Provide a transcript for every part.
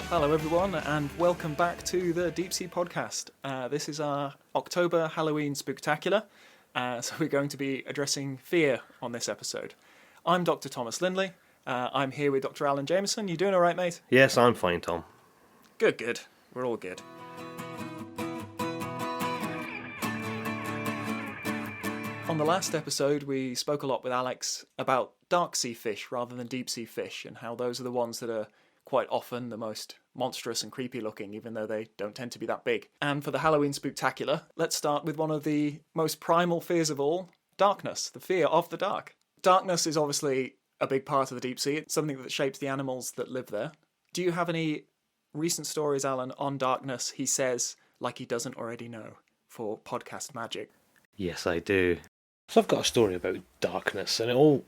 Hello everyone and welcome back to the Deepsea podcast. This is our October Halloween Spooktacular, so we're going to be addressing fear on this episode. I'm Dr. Thomas Lindley. I'm here with Dr. Alan Jameson. You doing alright, mate? Yes, I'm fine, Tom. Good. We're all good. On the last episode we spoke a lot with Alex about dark sea fish rather than deep sea fish and how those are the ones that are quite often the most monstrous and creepy looking, even though they don't tend to be that big. And for the Halloween Spooktacular, let's start with one of the most primal fears of all, darkness, the fear of the dark. Darkness is obviously a big part of the deep sea. It's something that shapes the animals that live there. Do you have any recent stories, Alan, on darkness, he says, like he doesn't already know, for podcast magic? Yes, I do. So I've got a story about darkness, and it all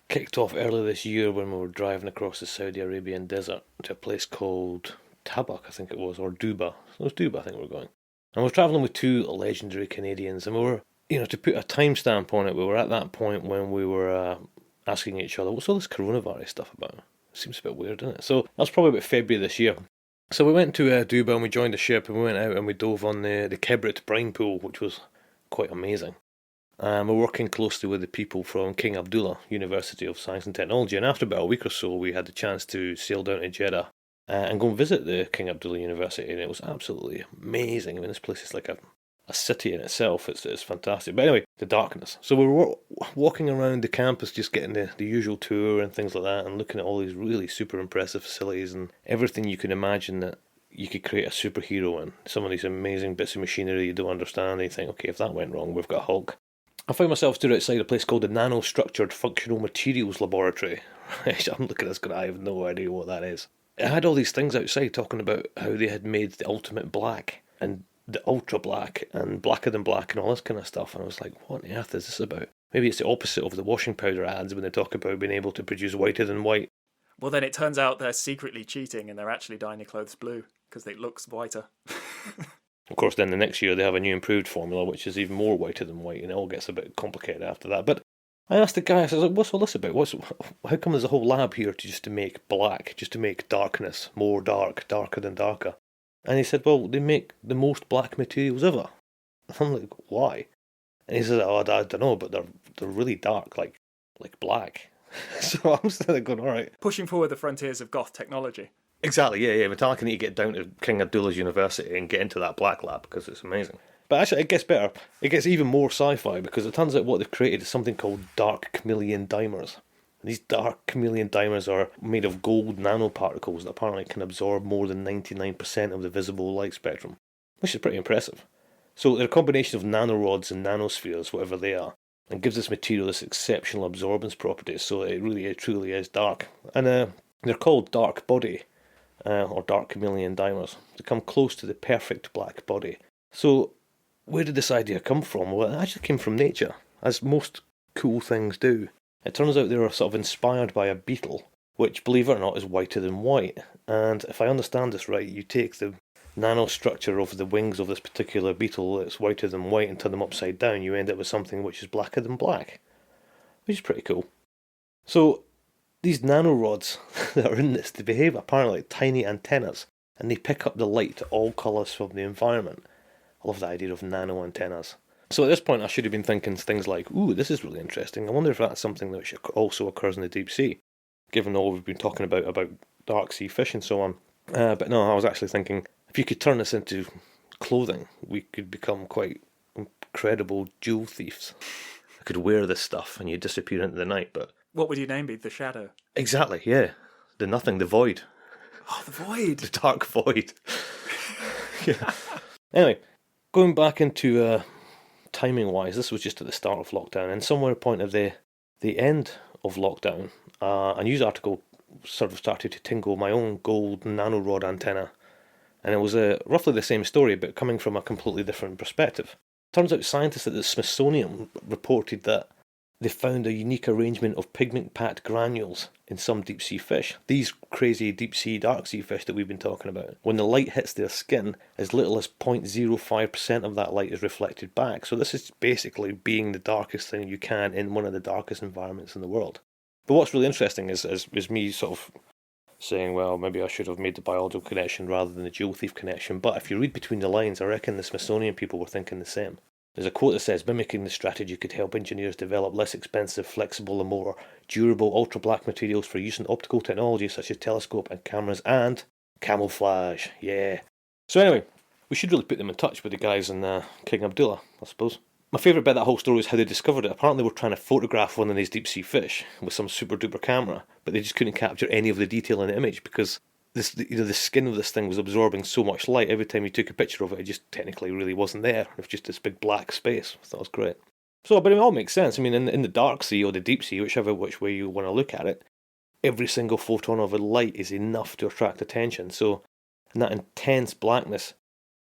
kicked off earlier this year when we were driving across the Saudi Arabian desert to a place called Tabuk, I think it was, or Duba. It was Duba, I think we were going. And we were travelling with two legendary Canadians, and we were, to put a timestamp on it, we were at that point when we were asking each other, what's all this coronavirus stuff about? It seems a bit weird, doesn't it? So that was probably about February this year. So we went to Duba and we joined the ship and we went out and we dove on the Kibrit brine pool, which was quite amazing. We're working closely with the people from King Abdullah University of Science and Technology, and after about a week or so we had the chance to sail down to Jeddah and go and visit the King Abdullah University, and it was absolutely amazing. I mean, this place is like a city in itself. It's fantastic. But anyway, the darkness. So we were walking around the campus just getting the usual tour and things like that, and looking at all these really super impressive facilities and everything you can imagine that you could create a superhero in. Some of these amazing bits of machinery you don't understand, and you think, okay, if that went wrong, we've got Hulk. I found myself stood outside a place called the Nano Structured Functional Materials Laboratory. I'm looking at this going, I have no idea what that is. It had all these things outside talking about how they had made the ultimate black and the ultra black and blacker than black and all this kind of stuff. And I was like, what on earth is this about? Maybe it's the opposite of the washing powder ads when they talk about being able to produce whiter than white. Well, then it turns out they're secretly cheating and they're actually dyeing your clothes blue because it looks whiter. Of course, then the next year they have a new improved formula, which is even more whiter than white, and it all gets a bit complicated after that. But I asked the guy, I was like, what's all this about? How come there's a whole lab here to make black, just to make darkness more darker than darker? And he said, well, they make the most black materials ever. I'm like, why? And he said, oh, I don't know, but they're really dark, like black. So I'm still going, all right. Pushing forward the frontiers of goth technology. Exactly, yeah. Metallica need to get down to King Abdullah's University and get into that black lab because it's amazing. But actually, it gets better. It gets even more sci-fi because it turns out what they've created is something called dark chameleon dimers. And these dark chameleon dimers are made of gold nanoparticles that apparently can absorb more than 99% of the visible light spectrum, which is pretty impressive. So they're a combination of nanorods and nanospheres, whatever they are, and gives this material this exceptional absorbance properties, so it truly is dark. And they're called dark body. Or dark chameleon dimers, to come close to the perfect black body. So, where did this idea come from? Well, it actually came from nature, as most cool things do. It turns out they were sort of inspired by a beetle, which, believe it or not, is whiter than white. And if I understand this right, you take the nanostructure of the wings of this particular beetle that's whiter than white and turn them upside down, you end up with something which is blacker than black, which is pretty cool. So, these nanorods that are in this, they behave apparently like tiny antennas, and they pick up the light to all colours from the environment. I love the idea of nano antennas. So at this point I should have been thinking things like, ooh, this is really interesting. I wonder if that's something that also occurs in the deep sea, given all we've been talking about dark sea fish and so on. But no, I was actually thinking, if you could turn this into clothing, we could become quite incredible jewel thieves. I could wear this stuff and you disappear into the night, but... What would your name be? The Shadow? Exactly, yeah. The nothing, the void. Oh, the void! The dark void. Yeah. Anyway, going back into timing-wise, this was just at the start of lockdown, and somewhere point of the end of lockdown, a news article sort of started to tingle my own gold nanorod antenna, and it was roughly the same story, but coming from a completely different perspective. Turns out scientists at the Smithsonian reported that they found a unique arrangement of pigment-packed granules in some deep-sea fish. These crazy deep-sea dark-sea fish that we've been talking about. When the light hits their skin, as little as 0.05% of that light is reflected back. So this is basically being the darkest thing you can in one of the darkest environments in the world. But what's really interesting is me sort of saying, well, maybe I should have made the biological connection rather than the jewel thief connection. But if you read between the lines, I reckon the Smithsonian people were thinking the same. There's a quote that says, mimicking the strategy could help engineers develop less expensive, flexible and more durable ultra-black materials for use in optical technology such as telescope and cameras and camouflage. Yeah. So anyway, we should really put them in touch with the guys in King Abdullah, I suppose. My favourite bit of that whole story is how they discovered it. Apparently they were trying to photograph one of these deep-sea fish with some super-duper camera, but they just couldn't capture any of the detail in the image because the skin of this thing was absorbing so much light. Every time you took a picture of it, it just technically really wasn't there. It was just this big black space. I thought it was great. So, but it all makes sense. I mean, in the dark sea or the deep sea, which way you want to look at it, every single photon of a light is enough to attract attention. So, and that intense blackness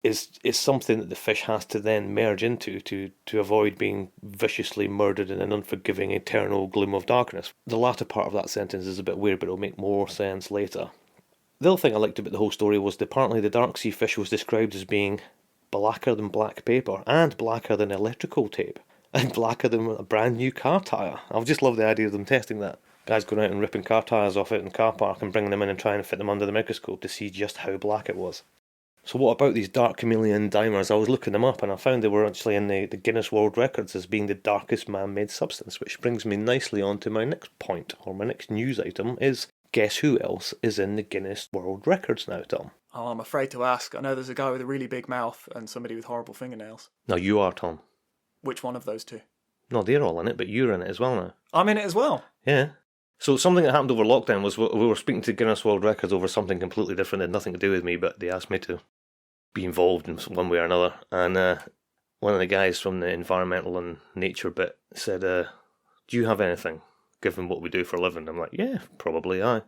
is something that the fish has to then merge into to avoid being viciously murdered in an unforgiving eternal gloom of darkness. The latter part of that sentence is a bit weird, but it'll make more sense later. The other thing I liked about the whole story was that apparently the dark sea fish was described as being blacker than black paper, and blacker than electrical tape, and blacker than a brand new car tyre. I just love the idea of them testing that. Guys going out and ripping car tyres off it in the car park and bringing them in and trying to fit them under the microscope to see just how black it was. So what about these dark chameleon dimers? I was looking them up and I found they were actually in the Guinness World Records as being the darkest man-made substance, which brings me nicely on to my next point, or my next news item, is guess who else is in the Guinness World Records now, Tom? Oh, I'm afraid to ask. I know there's a guy with a really big mouth and somebody with horrible fingernails. No, you are, Tom. Which one of those two? No, they're all in it, but you're in it as well now. I'm in it as well? Yeah. So something that happened over lockdown was we were speaking to Guinness World Records over something completely different, that had nothing to do with me, but they asked me to be involved in one way or another. And one of the guys from the environmental and nature bit said, do you have anything, given what we do for a living? I'm like, yeah, probably, aye.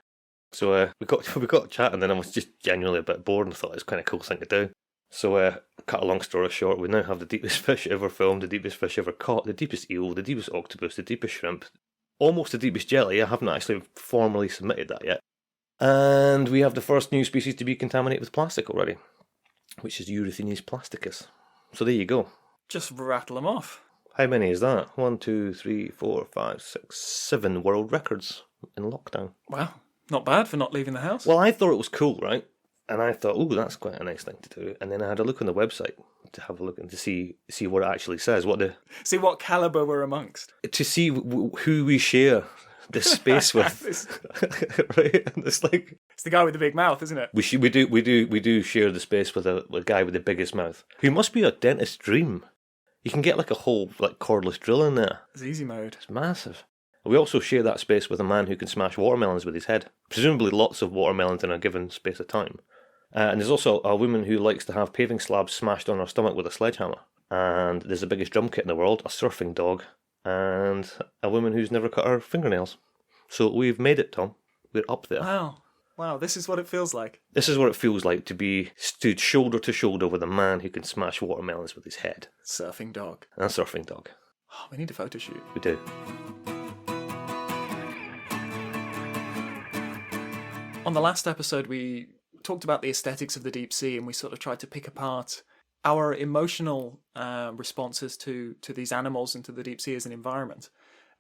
So we got chatting, and then I was just genuinely a bit bored and thought it was kind of a cool thing to do. So cut a long story short, we now have the deepest fish ever filmed, the deepest fish ever caught, the deepest eel, the deepest octopus, the deepest shrimp, almost the deepest jelly. I haven't actually formally submitted that yet. And we have the first new species to be contaminated with plastic already, which is Erythrines plasticus. So there you go. Just rattle them off. How many is that? 1, 2, 3, 4, 5, 6, 7 world records in lockdown. Wow, not bad for not leaving the house. Well, I thought it was cool, right? And I thought, oh, that's quite a nice thing to do. And then I had a look on the website to have a look and to see what it actually says. See what calibre we're amongst. To see who we share this space with. Right? And it's the guy with the big mouth, isn't it? We do share the space with a guy with the biggest mouth, who must be a dentist's dream. You can get a whole cordless drill in there. It's easy mode. It's massive. We also share that space with a man who can smash watermelons with his head. Presumably lots of watermelons in a given space of time. And there's also a woman who likes to have paving slabs smashed on her stomach with a sledgehammer. And there's the biggest drum kit in the world, a surfing dog, and a woman who's never cut her fingernails. So we've made it, Tom. We're up there. Wow, this is what it feels like. This is what it feels like to be stood shoulder to shoulder with a man who can smash watermelons with his head. Surfing dog. And a surfing dog. Oh, we need a photo shoot. We do. On the last episode, we talked about the aesthetics of the deep sea, and we sort of tried to pick apart our emotional responses to these animals and to the deep sea as an environment.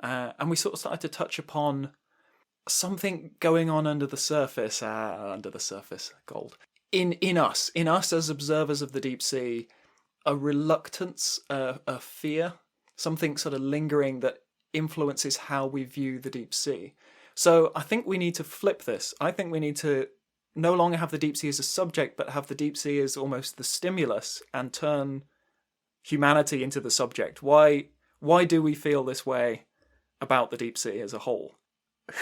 And we sort of started to touch upon something going on under the surface, gold. In us as observers of the deep sea, a reluctance, a fear, something sort of lingering that influences how we view the deep sea. So I think we need to flip this. I think we need to no longer have the deep sea as a subject, but have the deep sea as almost the stimulus and turn humanity into the subject. Why do we feel this way about the deep sea as a whole?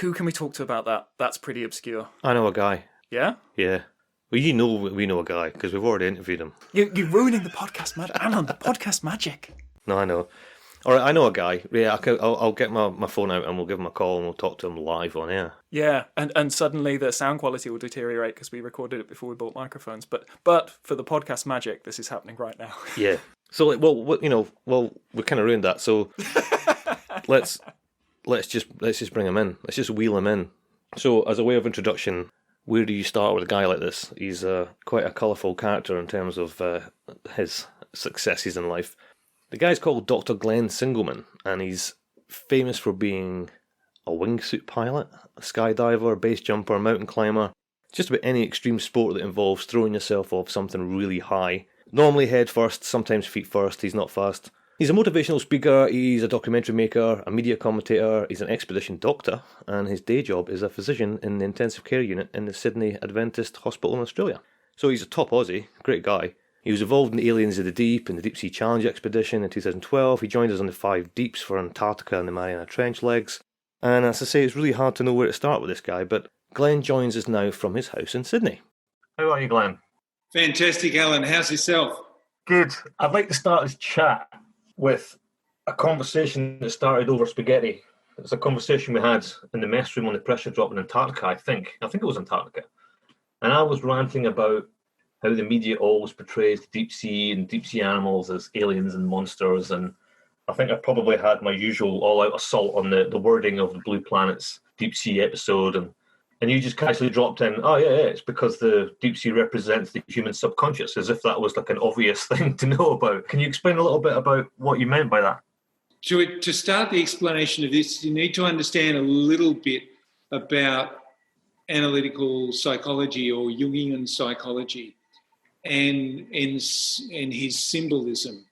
Who can we talk to about that? That's pretty obscure. I know a guy. Yeah? Yeah. Well, we know a guy, because we've already interviewed him. You're ruining the podcast magic. Alan, the podcast magic. No, I know. All right, I know a guy. Yeah, I'll get my phone out and we'll give him a call and we'll talk to him live on air. Yeah, and suddenly the sound quality will deteriorate because we recorded it before we bought microphones. But for the podcast magic, this is happening right now. Yeah. So, we kind of ruined that. So, let's just bring him in. Let's just wheel him in. So, as a way of introduction, where do you start with a guy like this? He's quite a colourful character in terms of his successes in life. The guy's called Dr. Glenn Singleman, and he's famous for being a wingsuit pilot, a skydiver, base jumper, mountain climber, just about any extreme sport that involves throwing yourself off something really high. Normally head first, sometimes feet first, he's not fast. He's a motivational speaker, he's a documentary maker, a media commentator, he's an expedition doctor, and his day job is a physician in the intensive care unit in the Sydney Adventist Hospital in Australia. So he's a top Aussie, great guy. He was involved in the Aliens of the Deep and the Deepsea Challenge expedition in 2012. He joined us on the 5 Deeps for Antarctica and the Mariana Trench legs. And as I say, it's really hard to know where to start with this guy, but Glenn joins us now from his house in Sydney. How are you, Glenn? Fantastic, Alan. How's yourself? Good. I'd like to start this chat with a conversation that started over spaghetti. It's a conversation we had in the mess room on the pressure drop in Antarctica, I think. I think it was Antarctica. And I was ranting about how the media always portrays the deep sea and deep sea animals as aliens and monsters. And I think I probably had my usual all-out assault on the wording of the Blue Planet's deep sea episode. And you just casually dropped in, oh, yeah, it's because the deep sea represents the human subconscious, as if that was like an obvious thing to know about. Can you explain a little bit about what you meant by that? To start the explanation of this, you need to understand a little bit about analytical psychology or Jungian psychology and his symbolism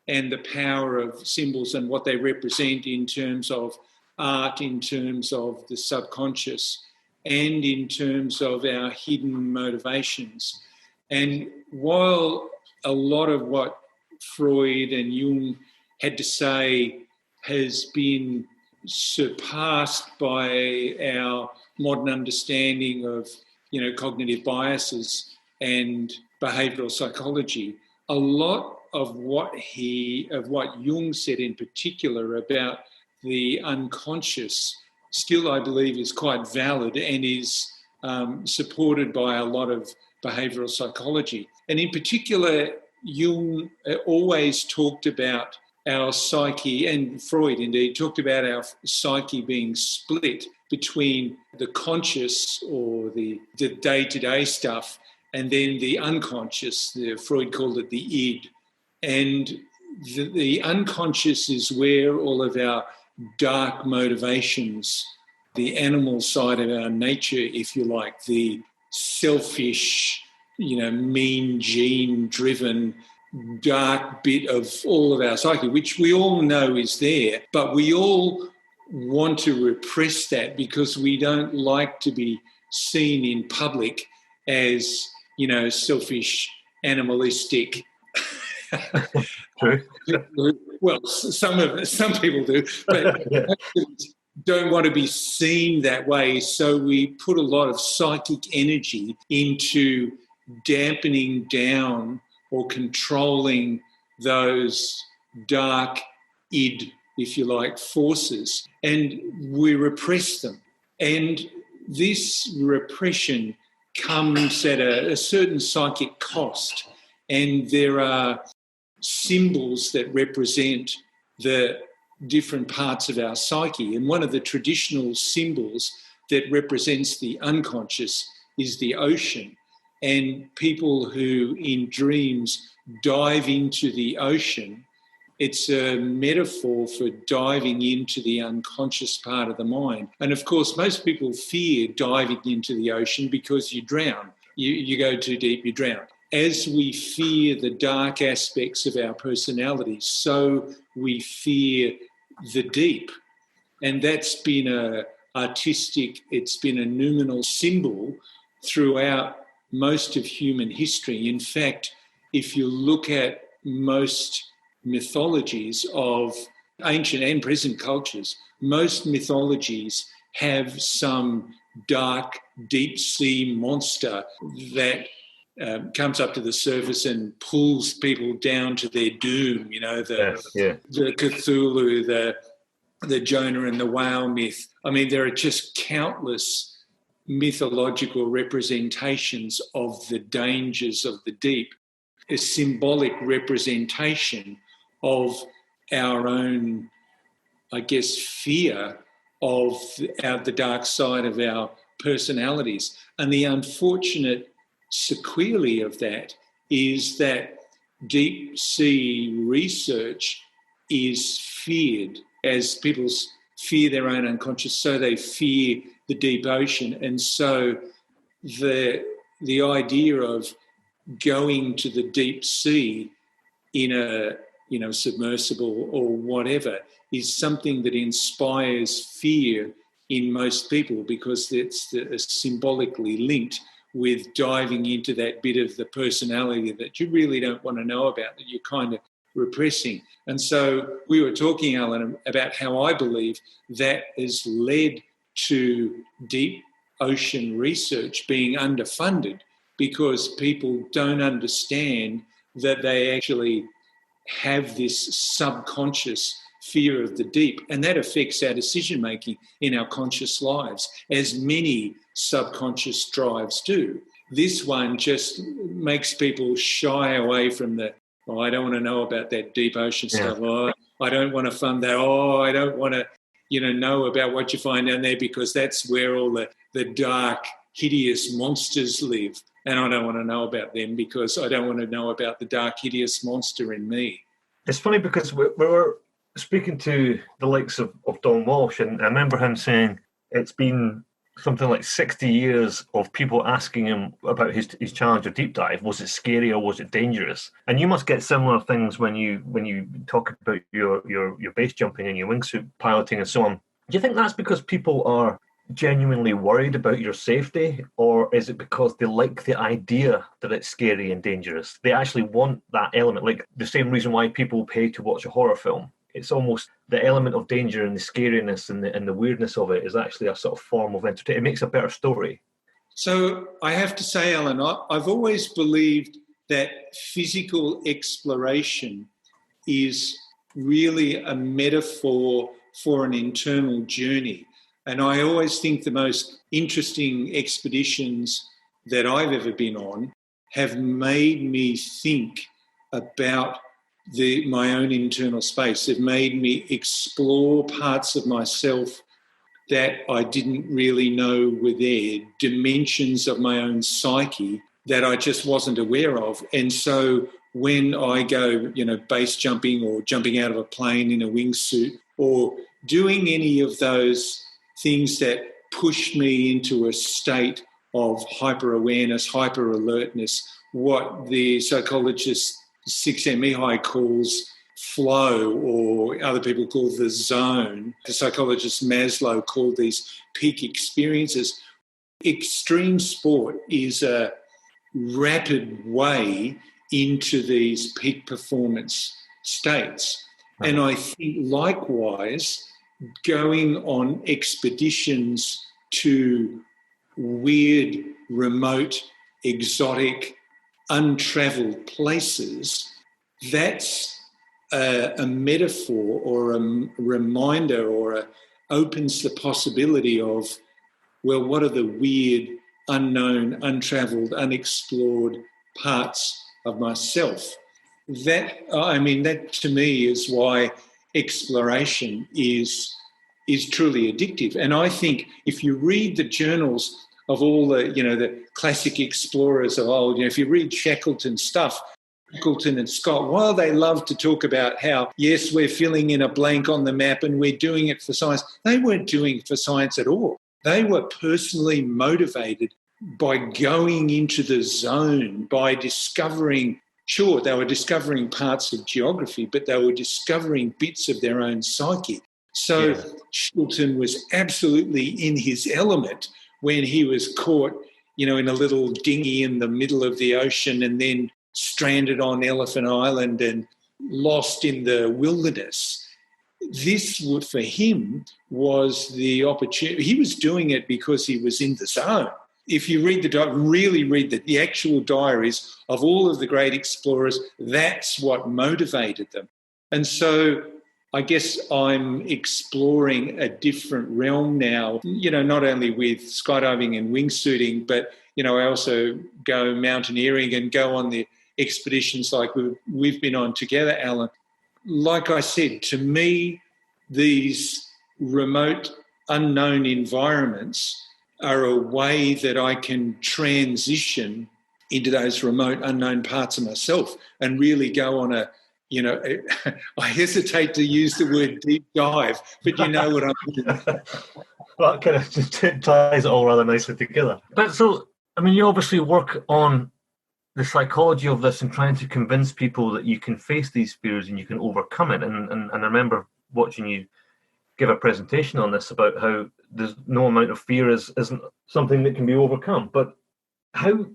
and the power of symbols and what they represent in terms of art, in terms of the subconscious, and in terms of our hidden motivations. And while a lot of what Freud and Jung had to say has been surpassed by our modern understanding of, cognitive biases and behavioural psychology, a lot of what Jung said in particular about the unconscious still, I believe, is quite valid and is supported by a lot of behavioural psychology. And in particular, Jung always talked about our psyche, and Freud indeed talked about our psyche being split between the conscious or the day-to-day stuff and then the unconscious. Freud called it the id. And the unconscious is where all of our dark motivations, the animal side of our nature, if you like, the selfish, mean gene-driven dark bit of all of our psyche, which we all know is there, but we all want to repress that because we don't like to be seen in public as, selfish, animalistic. True. Well, some people do, but don't want to be seen that way. So we put a lot of psychic energy into dampening down or controlling those dark id, if you like, forces, and we repress them. And this repression comes at a certain psychic cost, and there are symbols that represent the different parts of our psyche. And one of the traditional symbols that represents the unconscious is the ocean. And people who in dreams dive into the ocean, it's a metaphor for diving into the unconscious part of the mind. And of course, most people fear diving into the ocean because you drown. You go too deep, you drown. As we fear the dark aspects of our personality, so we fear the deep. And that's been it's been a noumenal symbol throughout most of human history. In fact, if you look at most mythologies of ancient and present cultures, most mythologies have some dark, deep sea monster that comes up to the surface and pulls people down to their doom. The Cthulhu, the Jonah and the whale myth. I mean, there are just countless mythological representations of the dangers of the deep, a symbolic representation of our own I guess, fear of the dark side of our personalities. And the unfortunate sequelae of that is that deep sea research is feared. As people fear their own unconscious, so they fear the deep ocean. And so the idea of going to the deep sea in a submersible or whatever is something that inspires fear in most people, because it's symbolically linked with diving into that bit of the personality that you really don't want to know about, that you're kind of repressing. And so we were talking, Alan, about how I believe that has led to deep ocean research being underfunded, because people don't understand that they actually have this subconscious fear of the deep, and that affects our decision making in our conscious lives, as many subconscious drives do. This one just makes people shy away from I don't want to know about that deep ocean stuff. Oh, I don't want to fund that. Oh, I don't want to, know about what you find down there, because that's where all the dark, hideous monsters live. And I don't want to know about them, because I don't want to know about the dark, hideous monster in me. It's funny because we were speaking to the likes of Don Walsh, and I remember him saying it's been something like 60 years of people asking him about his Challenger deep dive. Was it scary or was it dangerous? And you must get similar things when you talk about your base jumping and your wingsuit piloting and so on. Do you think that's because people are genuinely worried about your safety, or is it because they like the idea that it's scary and dangerous? They actually want that element, like the same reason why people pay to watch a horror film. It's almost the element of danger and the scariness and the weirdness of it is actually a sort of form of entertainment. It makes a better story. So I have to say, Alan, I've always believed that physical exploration is really a metaphor for an internal journey. And I always think the most interesting expeditions that I've ever been on have made me think about my own internal space. They've made me explore parts of myself that I didn't really know were there, dimensions of my own psyche that I just wasn't aware of. And so when I go, base jumping or jumping out of a plane in a wingsuit or doing any of those things that push me into a state of hyper-awareness, hyper-alertness, what the psychologist Csikszentmihalyi calls flow, or other people call the zone. The psychologist Maslow called these peak experiences. Extreme sport is a rapid way into these peak performance states. And I think likewise, going on expeditions to weird, remote, exotic, untravelled places, that's a metaphor or a reminder, or opens the possibility of, well, what are the weird, unknown, untravelled, unexplored parts of myself? That to me is why exploration is truly addictive. And I think if you read the journals of all the classic explorers of old, if you read Shackleton's stuff, Shackleton and Scott, while they love to talk about how, yes, we're filling in a blank on the map and we're doing it for science, they weren't doing it for science at all. They were personally motivated by going into the zone, by discovering, sure, they were discovering parts of geography, but they were discovering bits of their own psyche. So Shackleton was absolutely in his element when he was caught, in a little dinghy in the middle of the ocean and then stranded on Elephant Island and lost in the wilderness. This, for him, was the opportunity. He was doing it because he was in the zone. If you read really read the actual diaries of all of the great explorers, that's what motivated them. And so I guess I'm exploring a different realm now, not only with skydiving and wingsuiting, but, I also go mountaineering and go on the expeditions like we've been on together, Alan. Like I said, to me, these remote, unknown environments are a way that I can transition into those remote, unknown parts of myself and really go on a, I hesitate to use the word deep dive, but you know what I mean. Well, that kind of just ties it all rather nicely together. But so, I mean, you obviously work on the psychology of this and trying to convince people that you can face these fears and you can overcome it. And I remember watching you give a presentation on this about how there's no amount of fear isn't something that can be overcome. But how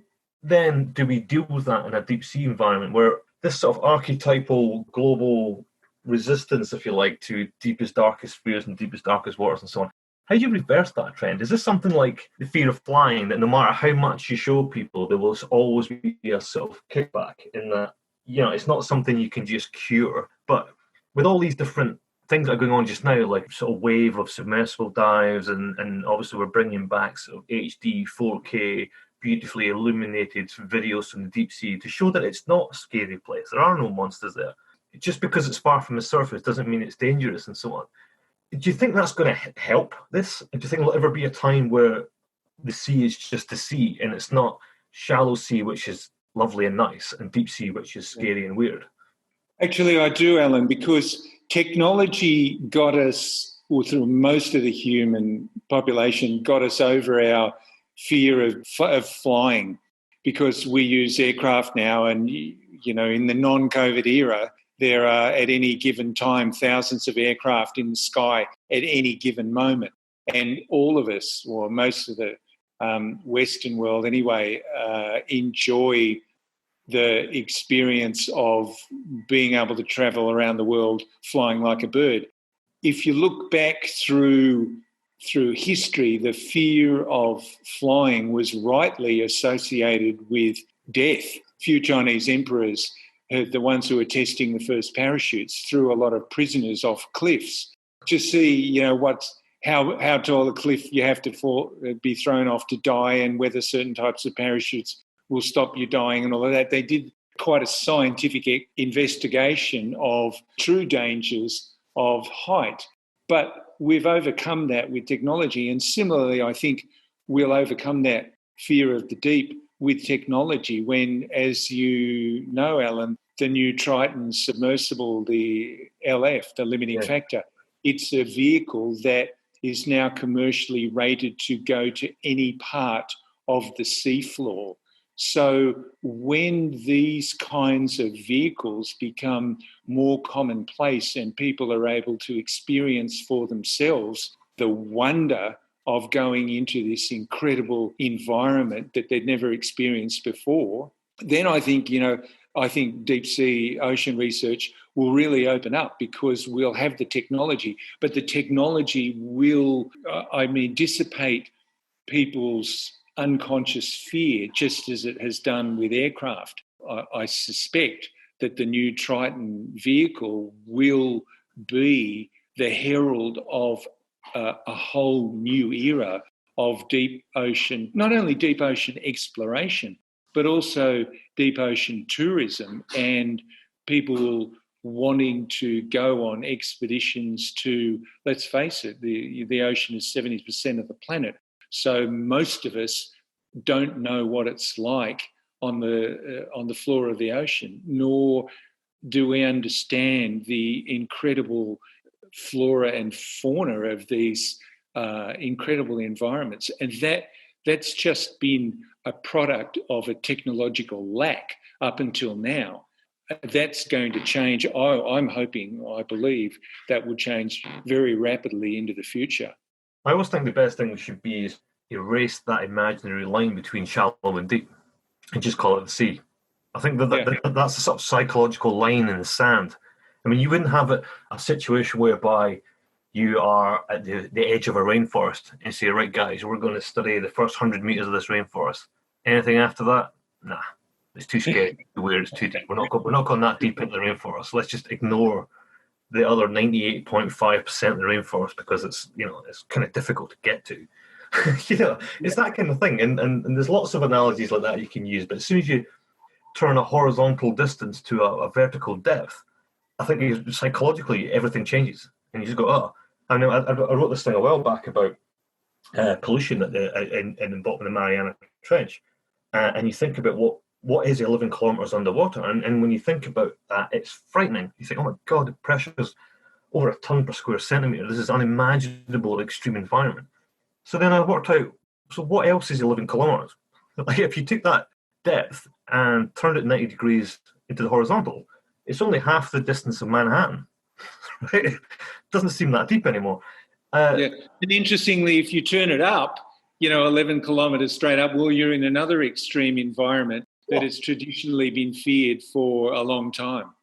then do we deal with that in a deep sea environment where this sort of archetypal global resistance, if you like, to deepest, darkest fears and deepest, darkest waters and so on? How do you reverse that trend? Is this something like the fear of flying, that no matter how much you show people, there will always be a sort of kickback in that, it's not something you can just cure? But with all these different things that are going on just now, like sort of wave of submersible dives, and obviously we're bringing back sort of HD, 4K, beautifully illuminated videos from the deep sea to show that it's not a scary place. There are no monsters there. Just because it's far from the surface doesn't mean it's dangerous and so on. Do you think that's going to help this? Do you think there'll ever be a time where the sea is just the sea and it's not shallow sea, which is lovely and nice, and deep sea, which is scary and weird? Actually, I do, Alan, because technology got us, or through most of the human population, got us over our fear of flying, because we use aircraft now, and, in the non-COVID era, there are at any given time thousands of aircraft in the sky at any given moment. And all of us, or most of the Western world anyway, enjoy the experience of being able to travel around the world flying like a bird. If you look back through history, the fear of flying was rightly associated with death. Few Chinese emperors, the ones who were testing the first parachutes, threw a lot of prisoners off cliffs to see, how tall a cliff you have to be thrown off to die, and whether certain types of parachutes will stop you dying and all of that. They did quite a scientific investigation of true dangers of height. But we've overcome that with technology. And similarly, I think we'll overcome that fear of the deep with technology when, as you know, Alan, the new Triton submersible, the LF, the limiting factor, it's a vehicle that is now commercially rated to go to any part of the seafloor. So when these kinds of vehicles become more commonplace and people are able to experience for themselves the wonder of going into this incredible environment that they'd never experienced before, then I think deep sea ocean research will really open up, because we'll have the technology, but the technology will, dissipate people's unconscious fear, just as it has done with aircraft. I suspect that the new Triton vehicle will be the herald of a whole new era of deep ocean, not only deep ocean exploration, but also deep ocean tourism, and people wanting to go on expeditions to, let's face it, the ocean is 70% of the planet. So most of us don't know what it's like on the floor of the ocean, nor do we understand the incredible flora and fauna of these incredible environments. And that's just been a product of a technological lack up until now. That's going to change. I'm hoping, I believe, that will change very rapidly into the future. I always think the best thing should be is erase that imaginary line between shallow and deep and just call it the sea. I think that's a sort of psychological line in the sand. I mean, you wouldn't have a situation whereby you are at the edge of a rainforest and say, right, guys, we're going to study the first 100 meters of this rainforest. Anything after that? Nah, it's too scary, too weird, it's too deep. We're not going that deep into the rainforest. Let's just ignore the other 98.5% of the rainforest because it's kind of difficult to get to. It's that kind of thing. And there's lots of analogies like that you can use. But as soon as you turn a horizontal distance to a vertical depth, I think psychologically everything changes. And you just go, oh. I know I wrote this thing a while back about pollution in the bottom of the Mariana Trench. And you think about what is 11 kilometres underwater. And when you think about that, it's frightening. You think, oh my God, the pressure's over a ton per square centimetre. This is unimaginable extreme environment. So then I worked out, so what else is 11 kilometres? Like if you took that depth and turned it 90 degrees into the horizontal, it's only half the distance of Manhattan. Right? It doesn't seem that deep anymore. And interestingly, if you turn it up, 11 kilometres straight up, well, you're in another extreme environment that has traditionally been feared for a long time.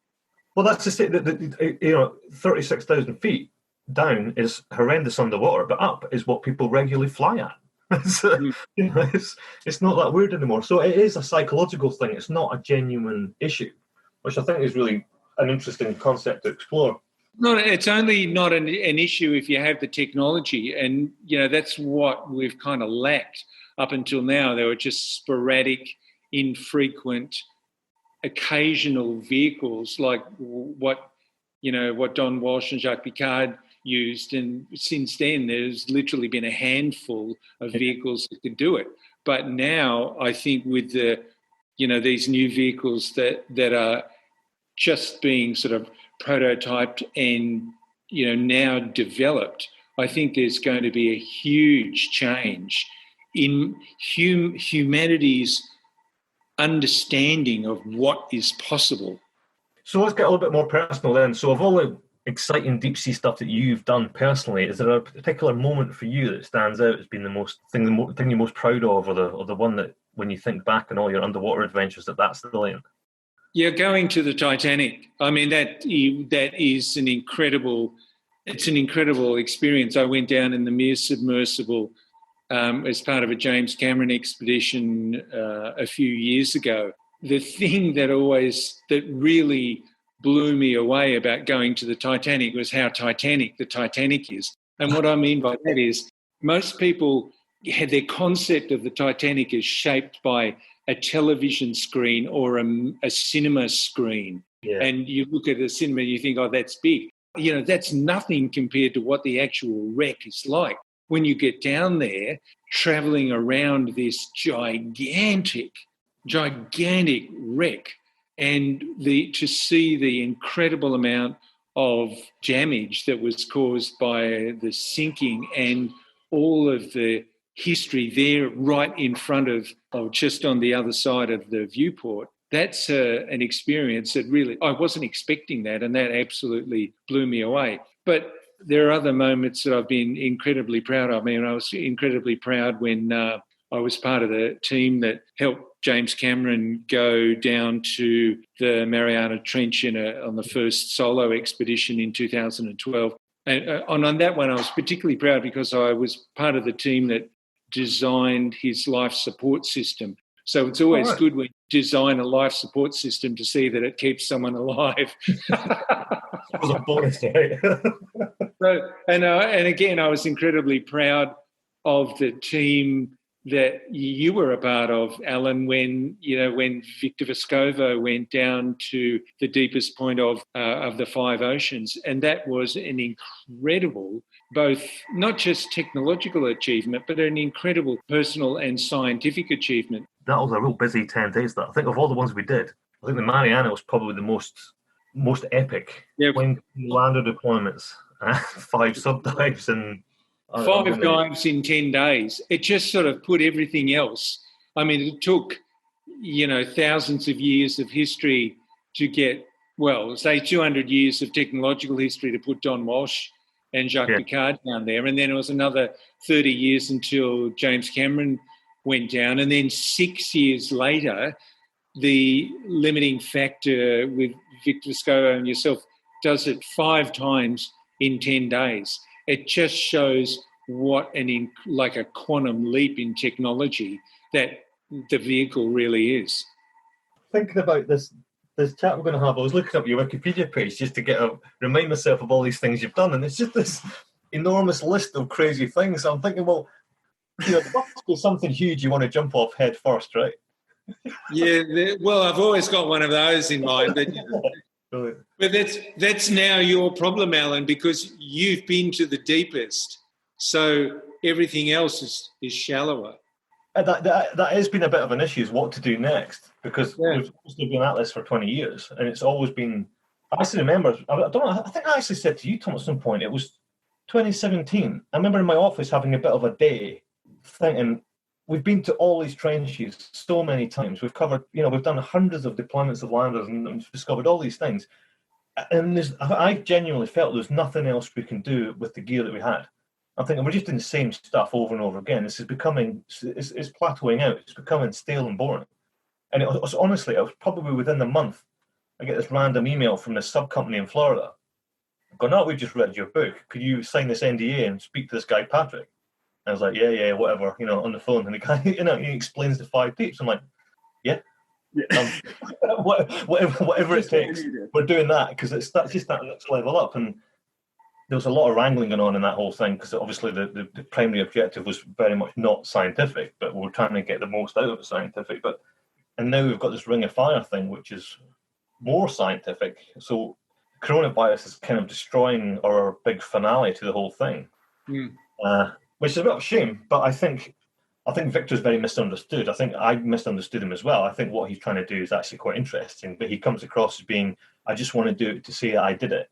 Well, that's to say that 36,000 feet down is horrendous underwater, but up is what people regularly fly at. It's not that weird anymore. So it is a psychological thing. It's not a genuine issue, which I think is really an interesting concept to explore. No, it's only not an issue if you have the technology, and that's what we've kind of lacked up until now. There were just sporadic, infrequent, occasional vehicles like what Don Walsh and Jacques Picard used, and since then there's literally been a handful of vehicles that could do it. But now I think with the these new vehicles that are just being sort of prototyped and now developed, I think there's going to be a huge change in humanity's understanding of what is possible. So let's get a little bit more personal then. So of all the exciting deep sea stuff that you've done personally, is there a particular moment for you that stands out as being the thing you're most proud of, or the one that when you think back on all your underwater adventures that's the line? Yeah, going to the Titanic. I mean, that is an incredible experience. I went down in the Mir submersible as part of a James Cameron expedition a few years ago. The thing that really blew me away about going to the Titanic was how Titanic the Titanic is. And what I mean by that is most people had their concept of the Titanic is shaped by a television screen or a cinema screen. Yeah. And you look at a cinema and you think, oh, that's big. That's nothing compared to what the actual wreck is like. When you get down there, travelling around this gigantic wreck, and to see the incredible amount of damage that was caused by the sinking and all of the history there right in front of just on the other side of the viewport, that's an experience that really, I wasn't expecting that, and that absolutely blew me away. But there are other moments that I've been incredibly proud of. I mean, I was incredibly proud when I was part of the team that helped James Cameron go down to the Mariana Trench on the first solo expedition in 2012. And on that one, I was particularly proud because I was part of the team that designed his life support system. So it's always good when you design a life support system to see that it keeps someone alive. That was a bonus, right? And again, I was incredibly proud of the team that you were a part of, Alan, when Victor Vescovo went down to the deepest point of the five oceans, and that was an incredible, both not just technological achievement, but an incredible personal and scientific achievement. That was a real busy 10 days. That I think of all the ones we did, I think the Mariana was probably the most epic. Yeah. When lander deployments, 5 subdives and 5 dives in 10 days. It just sort of put everything else. I mean, it took, thousands of years of history to get, say 200 years of technological history to put Don Walsh and Jacques Picard down there. And then it was another 30 years until James Cameron went down. And then 6 years later, the limiting factor with Victor Vescovo and yourself does it 5 times in 10 days. It just shows what like a quantum leap in technology that the vehicle really is. Thinking about this chat we're going to have, I was looking up your Wikipedia page just to remind myself of all these things you've done, and it's just this enormous list of crazy things. I'm thinking, well, there must be something huge you want to jump off head first, right? Yeah, I've always got one of those in mind, but But that's now your problem, Alan, because you've been to the deepest. So everything else is shallower. That has been a bit of an issue, is what to do next, because we've been at this for 20 years, and it's always been. I still remember. I don't know. I think I actually said to you, Tom, at some point. It was 2017. I remember in my office having a bit of a day, thinking we've been to all these trenches so many times. We've covered, we've done hundreds of deployments of landers and discovered all these things. And I genuinely felt there's nothing else we can do with the gear that we had. I'm thinking we're just doing the same stuff over and over again. This is becoming, it's plateauing out. It's becoming stale and boring. And it was probably within the month, I get this random email from this sub company in Florida. Going, "Oh, we just read your book. Could you sign this NDA and speak to this guy, Patrick?" And I was like, yeah, whatever, on the phone. And the guy, he explains the 5 deeps. I'm like, yeah. Whatever it takes, we're doing that, because it's just that next level up. And there was a lot of wrangling going on in that whole thing, because obviously the primary objective was very much not scientific, but we were trying to get the most out of it scientific. And now we've got this Ring of Fire thing, which is more scientific. So coronavirus is kind of destroying our big finale to the whole thing, which is a bit of a shame. But I think Victor's very misunderstood. I think I misunderstood him as well. I think what he's trying to do is actually quite interesting, but he comes across as being, I just want to do it to say I did it.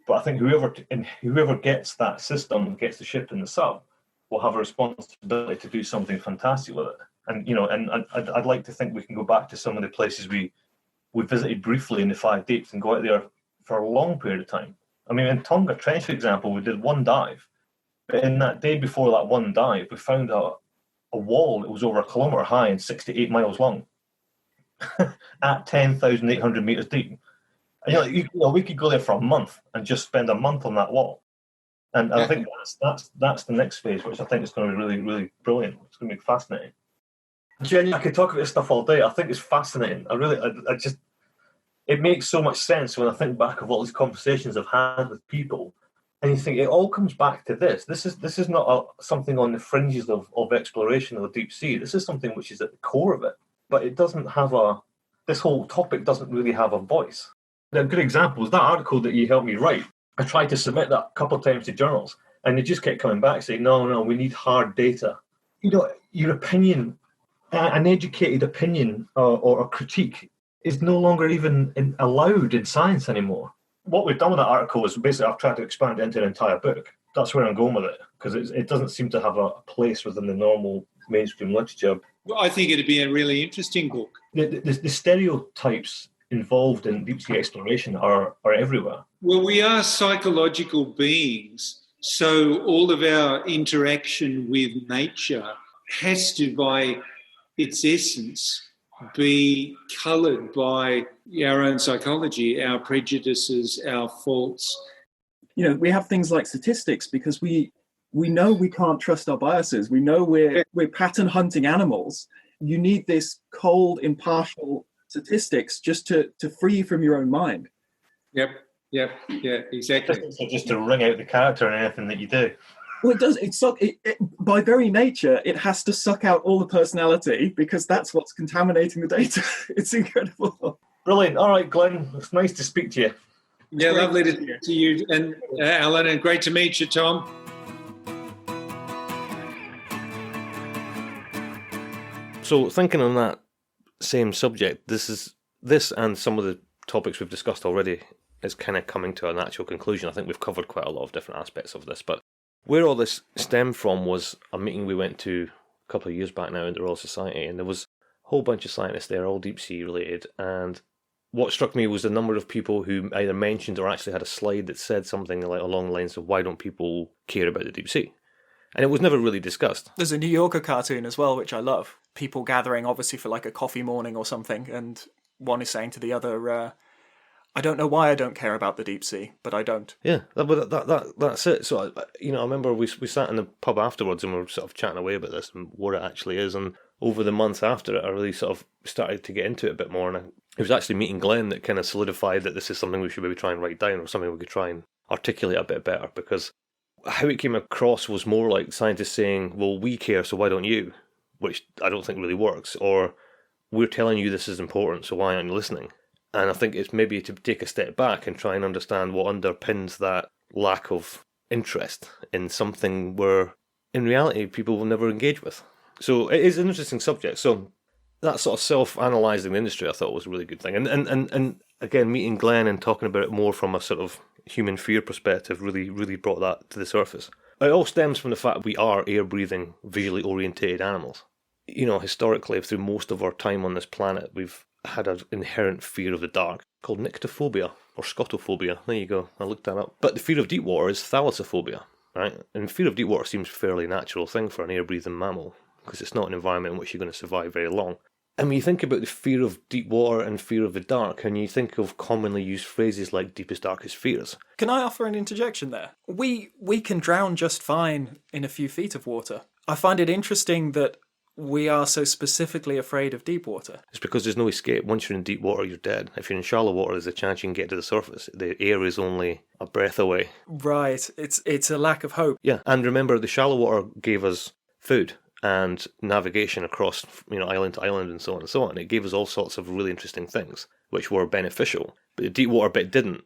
But I think whoever gets that system, gets the ship and the sub, will have a responsibility to do something fantastic with it. And I'd like to think we can go back to some of the places we visited briefly in the 5 deeps and go out there for a long period of time. I mean, in Tonga Trench, for example, we did one dive. But in that day before that one dive, we found a wall that was over 1 kilometre high and 68 miles long at 10,800 metres deep. And, we could go there for a month and just spend a month on that wall. And I think that's the next phase, which I think is going to be really, really brilliant. It's going to be fascinating. Jenny, I could talk about this stuff all day. I think it's fascinating. It makes so much sense when I think back of all these conversations I've had with people, and you think it all comes back to this. This is not something on the fringes of exploration of the deep sea. This is something which is at the core of it, but it doesn't have this whole topic doesn't really have a voice. A good example is that article that you helped me write. I tried to submit that a couple of times to journals, and they just kept coming back saying, no, we need hard data. Your opinion, an educated opinion or a critique is no longer even allowed in science anymore. What we've done with that article is basically I've tried to expand it into an entire book. That's where I'm going with it, because it doesn't seem to have a place within the normal mainstream literature. Well, I think it'd be a really interesting book. The stereotypes involved in deep sea exploration are everywhere. Well, we are psychological beings, so all of our interaction with nature has to, by its essence, be coloured by our own psychology, our prejudices, our faults. We have things like statistics because we know we can't trust our biases. We know we're pattern hunting animals. You need this cold, impartial statistics just to free you from your own mind. Yep, exactly. Just to wring out the character in anything that you do. Well, it does. By very nature, it has to suck out all the personality because that's what's contaminating the data. It's incredible. Brilliant. All right, Glenn, it's nice to speak to you. Yeah, lovely to speak to you, and Alan, and great to meet you, Tom. So, thinking on that same subject, this and some of the topics we've discussed already is kind of coming to a natural conclusion. I think we've covered quite a lot of different aspects of this, but where all this stemmed from was a meeting we went to a couple of years back now in the Royal Society, and there was a whole bunch of scientists there, all deep sea related, and what struck me was the number of people who either mentioned or actually had a slide that said something like along the lines of, why don't people care about the deep sea? And it was never really discussed. There's a New Yorker cartoon as well, which I love. People gathering, obviously, for like a coffee morning or something, and one is saying to the other, I don't know why I don't care about the deep sea, but I don't. Yeah, that's it. So, I remember we sat in the pub afterwards and we were sort of chatting away about this and what it actually is. And over the months after it, I really sort of started to get into it a bit more. And it was actually meeting Glenn that kind of solidified that this is something we should maybe try and write down, or something we could try and articulate a bit better. Because how it came across was more like scientists saying, well, we care, so why don't you? Which I don't think really works. Or, we're telling you this is important, so why aren't you listening? And I think it's maybe to take a step back and try and understand what underpins that lack of interest in something where, in reality, people will never engage with. So it is an interesting subject. So that sort of self-analysing the industry, I thought, was a really good thing. And again, meeting Glenn and talking about it more from a sort of human fear perspective really brought that to the surface. It all stems from the fact we are air-breathing, visually orientated animals. You know, historically, through most of our time on this planet, we've had an inherent fear of the dark called Nyctophobia or scotophobia. There you go, I looked that up. But the fear of deep water is thalassophobia, right? And fear of deep water seems a fairly natural thing for an air-breathing mammal because it's not an environment in which you're going to survive very long. And when you think about the fear of deep water and fear of the dark, and you think of commonly used phrases like deepest, darkest fears. Can I offer an interjection there? We can drown just fine in a few feet of water. I find it interesting that we are so specifically afraid of deep water. It's because there's no escape. Once you're in deep water, you're dead. If you're in shallow water, there's a chance you can get to the surface. The air is only a breath away. Right. It's a lack of hope. Yeah, and remember, the shallow water gave us food and navigation across, island to island and so on and so on. It gave us all sorts of really interesting things, which were beneficial. But the deep water bit didn't.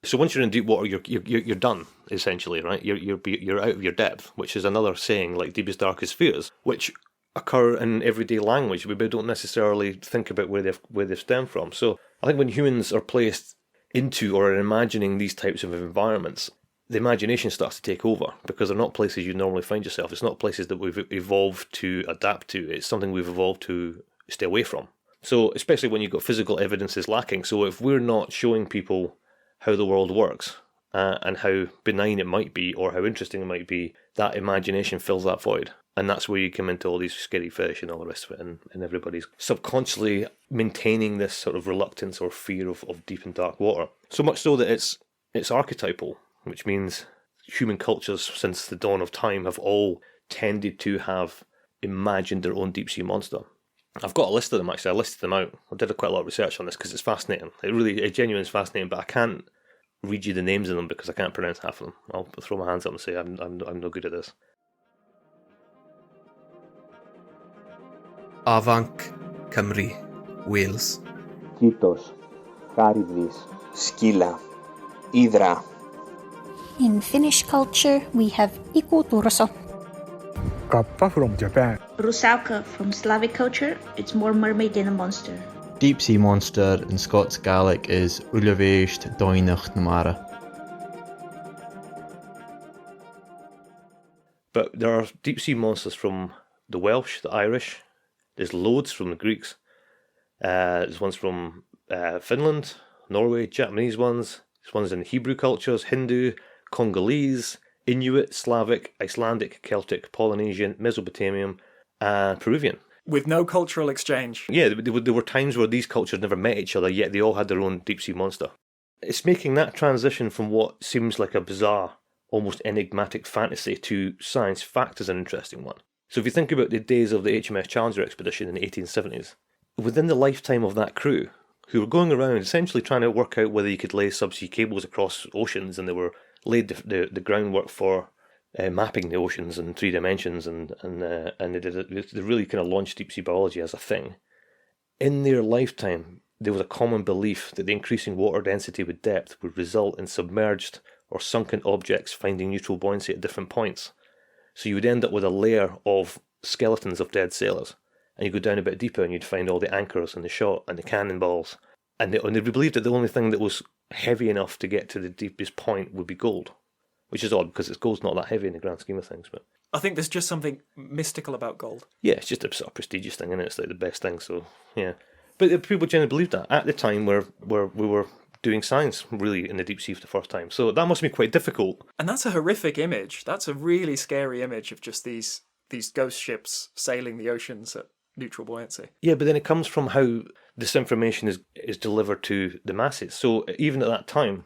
So once you're in deep water, you're done, essentially, right? You're out of your depth, which is another saying like deepest, darkest fears, which occur in everyday language. We don't necessarily think about where they've stemmed from. So I think when humans are placed into or are imagining these types of environments, the imagination starts to take over because they're not places you normally find yourself. It's not places that we've evolved to adapt to. It's something we've evolved to stay away from. So especially when you've got physical evidence is lacking. So if we're not showing people how the world works and how benign it might be or how interesting it might be, that imagination fills that void. And that's where you come into all these scary fish and all the rest of it, and everybody's subconsciously maintaining this sort of reluctance or fear of deep and dark water. So much so that it's archetypal, which means human cultures since the dawn of time have all tended to have imagined their own deep sea monster. I've got a list of them, actually. I listed them out. I did quite a lot of research on this because it's fascinating. It genuinely is fascinating, but I can't read you the names of them because I can't pronounce half of them. I'll throw my hands up and say I'm no good at this. Afanc, Cymru, Wales. Cetus, Charybdis, Scylla, Hydra. In Finnish culture, we have Iku-Turso. Kappa from Japan. Rusalka from Slavic culture, it's more mermaid than a monster. Deep-sea monster in Scots Gaelic is Uile-Bheist, Doimhneachd. But there are deep-sea monsters from the Welsh, the Irish. There's loads from the Greeks. There's ones from Finland, Norway, Japanese ones. There's ones in Hebrew cultures, Hindu, Congolese, Inuit, Slavic, Icelandic, Celtic, Polynesian, Mesopotamian, and Peruvian. With no cultural exchange. Yeah, there were times where these cultures never met each other, yet they all had their own deep-sea monster. It's making that transition from what seems like a bizarre, almost enigmatic fantasy to science fact is an interesting one. So if you think about the days of the HMS Challenger expedition in the 1870s, within the lifetime of that crew, who were going around essentially trying to work out whether you could lay subsea cables across oceans, and they were laid the groundwork for mapping the oceans in 3 dimensions, and they really kind of launched deep sea biology as a thing. In their lifetime, there was a common belief that the increasing water density with depth would result in submerged or sunken objects finding neutral buoyancy at different points. So you would end up with a layer of skeletons of dead sailors, and you go down a bit deeper and you'd find all the anchors and the shot and the cannonballs, and they believed that the only thing that was heavy enough to get to the deepest point would be gold, which is odd because gold's not that heavy in the grand scheme of things. But I think there's just something mystical about gold. Yeah, it's just a sort of prestigious thing, isn't it? It's like the best thing, so yeah. But people generally believed that at the time where we were doing science really in the deep sea for the first time. So that must be quite difficult. And that's a horrific image. That's a really scary image of just these ghost ships sailing the oceans at neutral buoyancy. Yeah, but then it comes from how this information is delivered to the masses. So even at that time,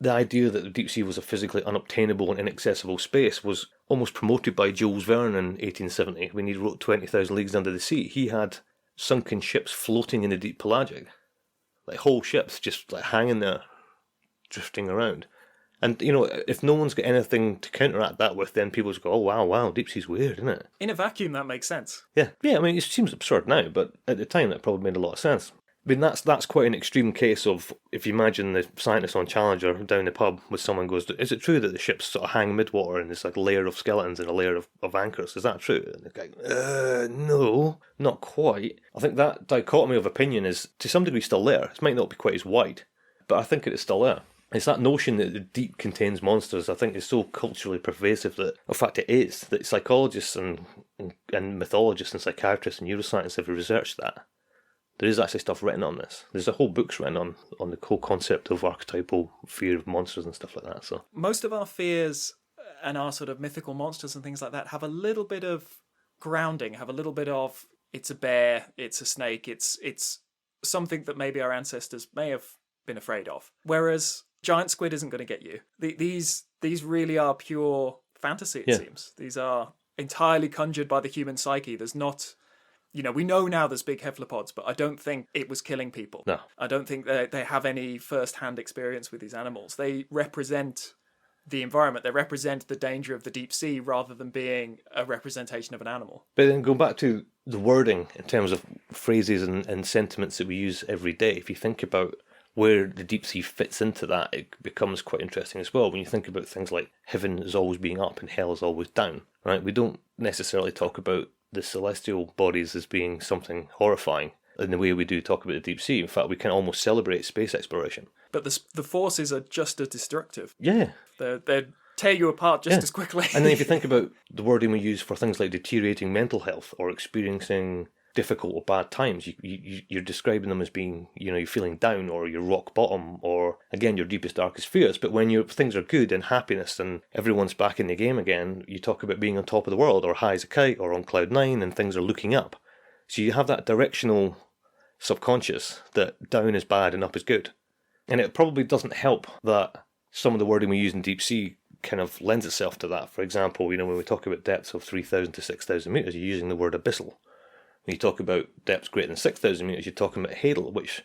the idea that the deep sea was a physically unobtainable and inaccessible space was almost promoted by Jules Verne in 1870 when he wrote 20,000 Leagues Under the Sea. He had sunken ships floating in the deep pelagic. Like whole ships just like hanging there, drifting around. And, if no one's got anything to counteract that with, then people just go, oh, wow, deep sea's weird, isn't it? In a vacuum, that makes sense. Yeah, I mean, it seems absurd now, but at the time that probably made a lot of sense. I mean, that's quite an extreme case of, if you imagine the scientist on Challenger down the pub with someone goes, is it true that the ships sort of hang midwater and there's like a layer of skeletons and a layer of anchors? Is that true? And the guy, no, not quite. I think that dichotomy of opinion is to some degree still there. It might not be quite as wide, but I think it is still there. It's that notion that the deep contains monsters, I think, is so culturally pervasive that, in fact, it is, that psychologists and mythologists and psychiatrists and neuroscientists have researched that. There is actually stuff written on this. There's a whole books written on the whole concept of archetypal fear of monsters and stuff like that. So most of our fears and our sort of mythical monsters and things like that have a little bit of grounding, have a little bit of, it's a bear, it's a snake, it's something that maybe our ancestors may have been afraid of. Whereas giant squid isn't going to get you. These really are pure fantasy, it seems. These are entirely conjured by the human psyche. There's not... we know now there's big cephalopods, but I don't think it was killing people. No. I don't think they have any first-hand experience with these animals. They represent the environment. They represent the danger of the deep sea rather than being a representation of an animal. But then going back to the wording in terms of phrases and sentiments that we use every day, if you think about where the deep sea fits into that, it becomes quite interesting as well. When you think about things like heaven is always being up and hell is always down, right? We don't necessarily talk about the celestial bodies as being something horrifying in the way we do talk about the deep sea. In fact, we can almost celebrate space exploration. But the forces are just as destructive. Yeah. They tear you apart just as quickly. And then if you think about the wording we use for things like deteriorating mental health or experiencing difficult or bad times, you're describing them as being, you're feeling down or you're rock bottom or, again, your deepest, darkest fears. But when things are good and happiness and everyone's back in the game again, you talk about being on top of the world or high as a kite or on cloud nine and things are looking up. So you have that directional subconscious that down is bad and up is good. And it probably doesn't help that some of the wording we use in deep sea kind of lends itself to that. For example, when we talk about depths of 3,000 to 6,000 metres, you're using the word abyssal. When you talk about depths greater than 6,000 metres, you're talking about Hadal, which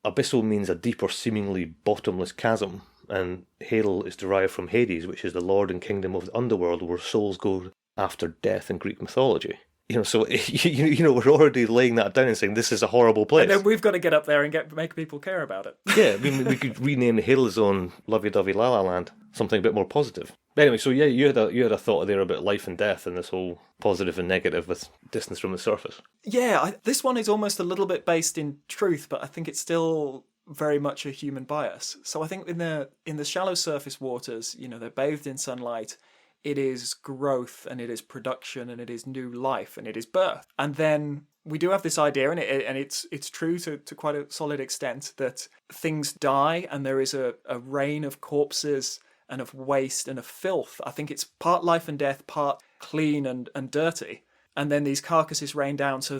abyssal means a deep or seemingly bottomless chasm, and Hadal is derived from Hades, which is the lord and kingdom of the underworld where souls go after death in Greek mythology. So we're already laying that down and saying this is a horrible place. And then we've got to get up there and make people care about it. Yeah, I mean, we could rename the Hadal zone Lovey-Dovey La La Land, something a bit more positive. But anyway, so yeah, you had a thought there about life and death and this whole positive and negative with distance from the surface. Yeah, this one is almost a little bit based in truth, but I think it's still very much a human bias. So I think in the shallow surface waters, they're bathed in sunlight. It is growth and it is production and it is new life and it is birth. And then we do have this idea, and it's true to quite a solid extent, that things die and there is a rain of corpses and of waste and of filth. I think it's part life and death, part clean and dirty. And then these carcasses rain down, so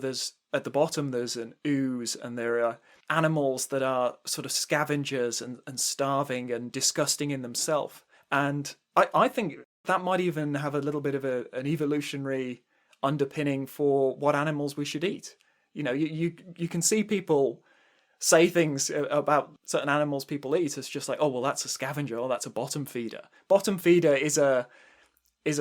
at the bottom there's an ooze, and there are animals that are sort of scavengers and starving and disgusting in themselves. And I think that might even have a little bit of an evolutionary underpinning for what animals we should eat. You can see people say things about certain animals people eat as just like, oh, well, that's a scavenger, or that's a bottom feeder. Bottom feeder is a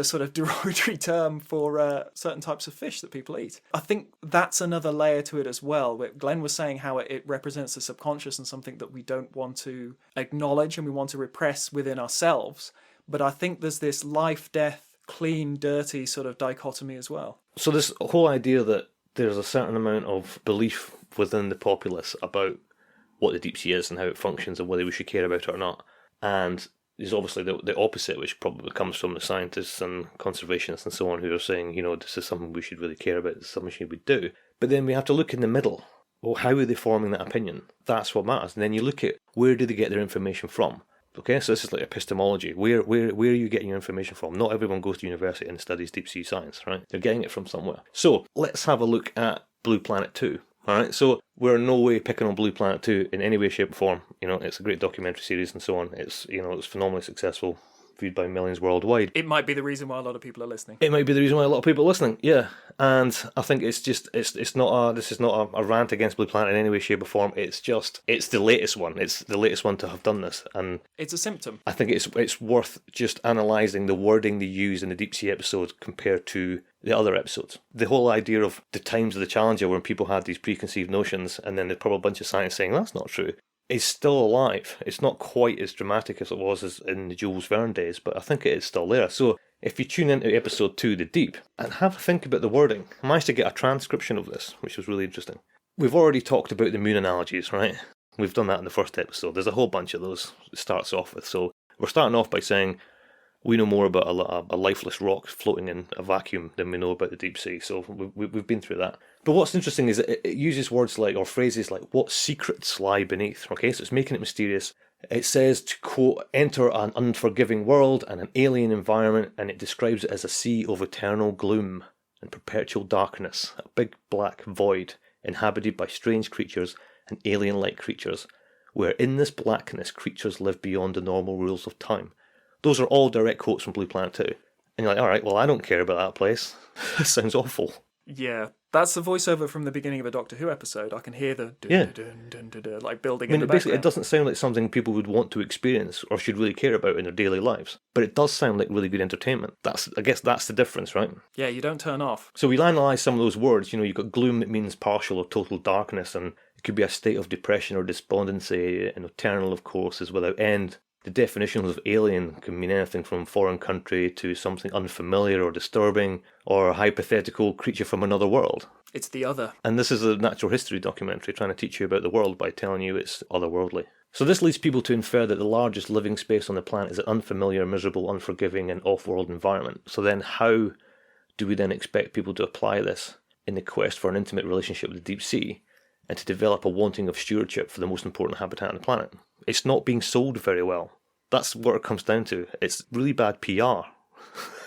sort of derogatory term for certain types of fish that people eat. I think that's another layer to it as well. Glenn was saying how it represents the subconscious and something that we don't want to acknowledge and we want to repress within ourselves. But I think there's this life, death, clean, dirty sort of dichotomy as well. So this whole idea that there's a certain amount of belief within the populace about what the deep sea is and how it functions and whether we should care about it or not. And there's obviously the opposite, which probably comes from the scientists and conservationists and so on, who are saying, this is something we should really care about, this is something we do. But then we have to look in the middle. Well, how are they forming that opinion? That's what matters. And then you look at, where do they get their information from? Okay, so this is like epistemology. Where are you getting your information from? Not everyone goes to university and studies deep sea science, right? They're getting it from somewhere. So let's have a look at Blue Planet 2. All right, so we're in no way picking on Blue Planet 2 in any way, shape, or form. It's a great documentary series and so on. It's it's phenomenally successful. viewed by millions worldwide. It might be the reason why a lot of people are listening. It might be the reason why a lot of people are listening, yeah. And I think it's just, this is not a rant against Blue Planet in any way, shape or form. It's the latest one. It's the latest one to have done this. And it's a symptom. I think it's worth just analysing the wording they use in the Deepsea episode compared to the other episodes. The whole idea of the times of the Challenger when people had these preconceived notions and then there's probably a bunch of scientists saying that's not true, is still alive. It's not quite as dramatic as it was in the Jules Verne days, but I think it is still there. So if you tune into episode 2, The Deep, and have a think about the wording, I managed to get a transcription of this, which was really interesting. We've already talked about the moon analogies, right? We've done that in the first episode. There's a whole bunch of those it starts off with. So we're starting off by saying we know more about a lifeless rock floating in a vacuum than we know about the deep sea. So we've been through that. But what's interesting is it uses words like, or phrases like, what secrets lie beneath. Okay, so it's making it mysterious. It says to, quote, enter an unforgiving world and an alien environment, and it describes it as a sea of eternal gloom and perpetual darkness, a big black void inhabited by strange creatures and alien-like creatures, where in this blackness creatures live beyond the normal rules of time. Those are all direct quotes from Blue Planet 2. And you're like, alright, well, I don't care about that place. This sounds awful. Yeah, that's the voiceover from the beginning of a Doctor Who episode. I can hear the like building in the basically, background. it doesn't sound like something people would want to experience or should really care about in their daily lives. But it does sound like really good entertainment. I guess that's the difference, right? Yeah, you don't turn off. So we analyse some of those words. You've got gloom that means partial or total darkness, and it could be a state of depression or despondency, and eternal, of course, is without end. The definitions of alien can mean anything from foreign country to something unfamiliar or disturbing, or a hypothetical creature from another world. It's the other. And this is a natural history documentary trying to teach you about the world by telling you it's otherworldly. So this leads people to infer that the largest living space on the planet is an unfamiliar, miserable, unforgiving and off-world environment. So then how do we then expect people to apply this in the quest for an intimate relationship with the deep sea and to develop a wanting of stewardship for the most important habitat on the planet? It's not being sold very well. That's what it comes down to. It's really bad PR,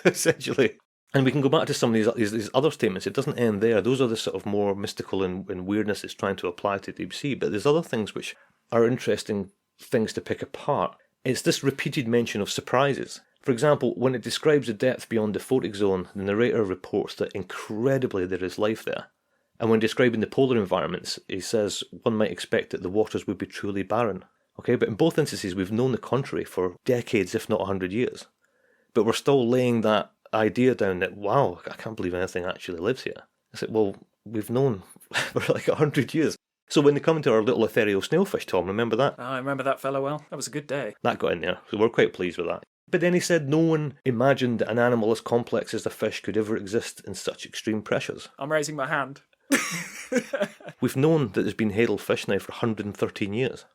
essentially. And we can go back to some of these other statements. It doesn't end there. Those are the sort of more mystical and weirdness it's trying to apply to deep sea. But there's other things which are interesting things to pick apart. It's this repeated mention of surprises. For example, when it describes the depth beyond the photic zone, the narrator reports that incredibly there is life there. And when describing the polar environments, he says one might expect that the waters would be truly barren. Okay, but in both instances, we've known the contrary for decades, if not 100 years. But we're still laying that idea down that, wow, I can't believe anything actually lives here. I said, well, we've known for like 100 years. So when they come into our little ethereal snailfish, Tom, remember that? I remember that fellow well. That was a good day. That got in there, so we're quite pleased with that. But then he said no one imagined that an animal as complex as the fish could ever exist in such extreme pressures. I'm raising my hand. We've known that there's been Hadal fish now for 113 years.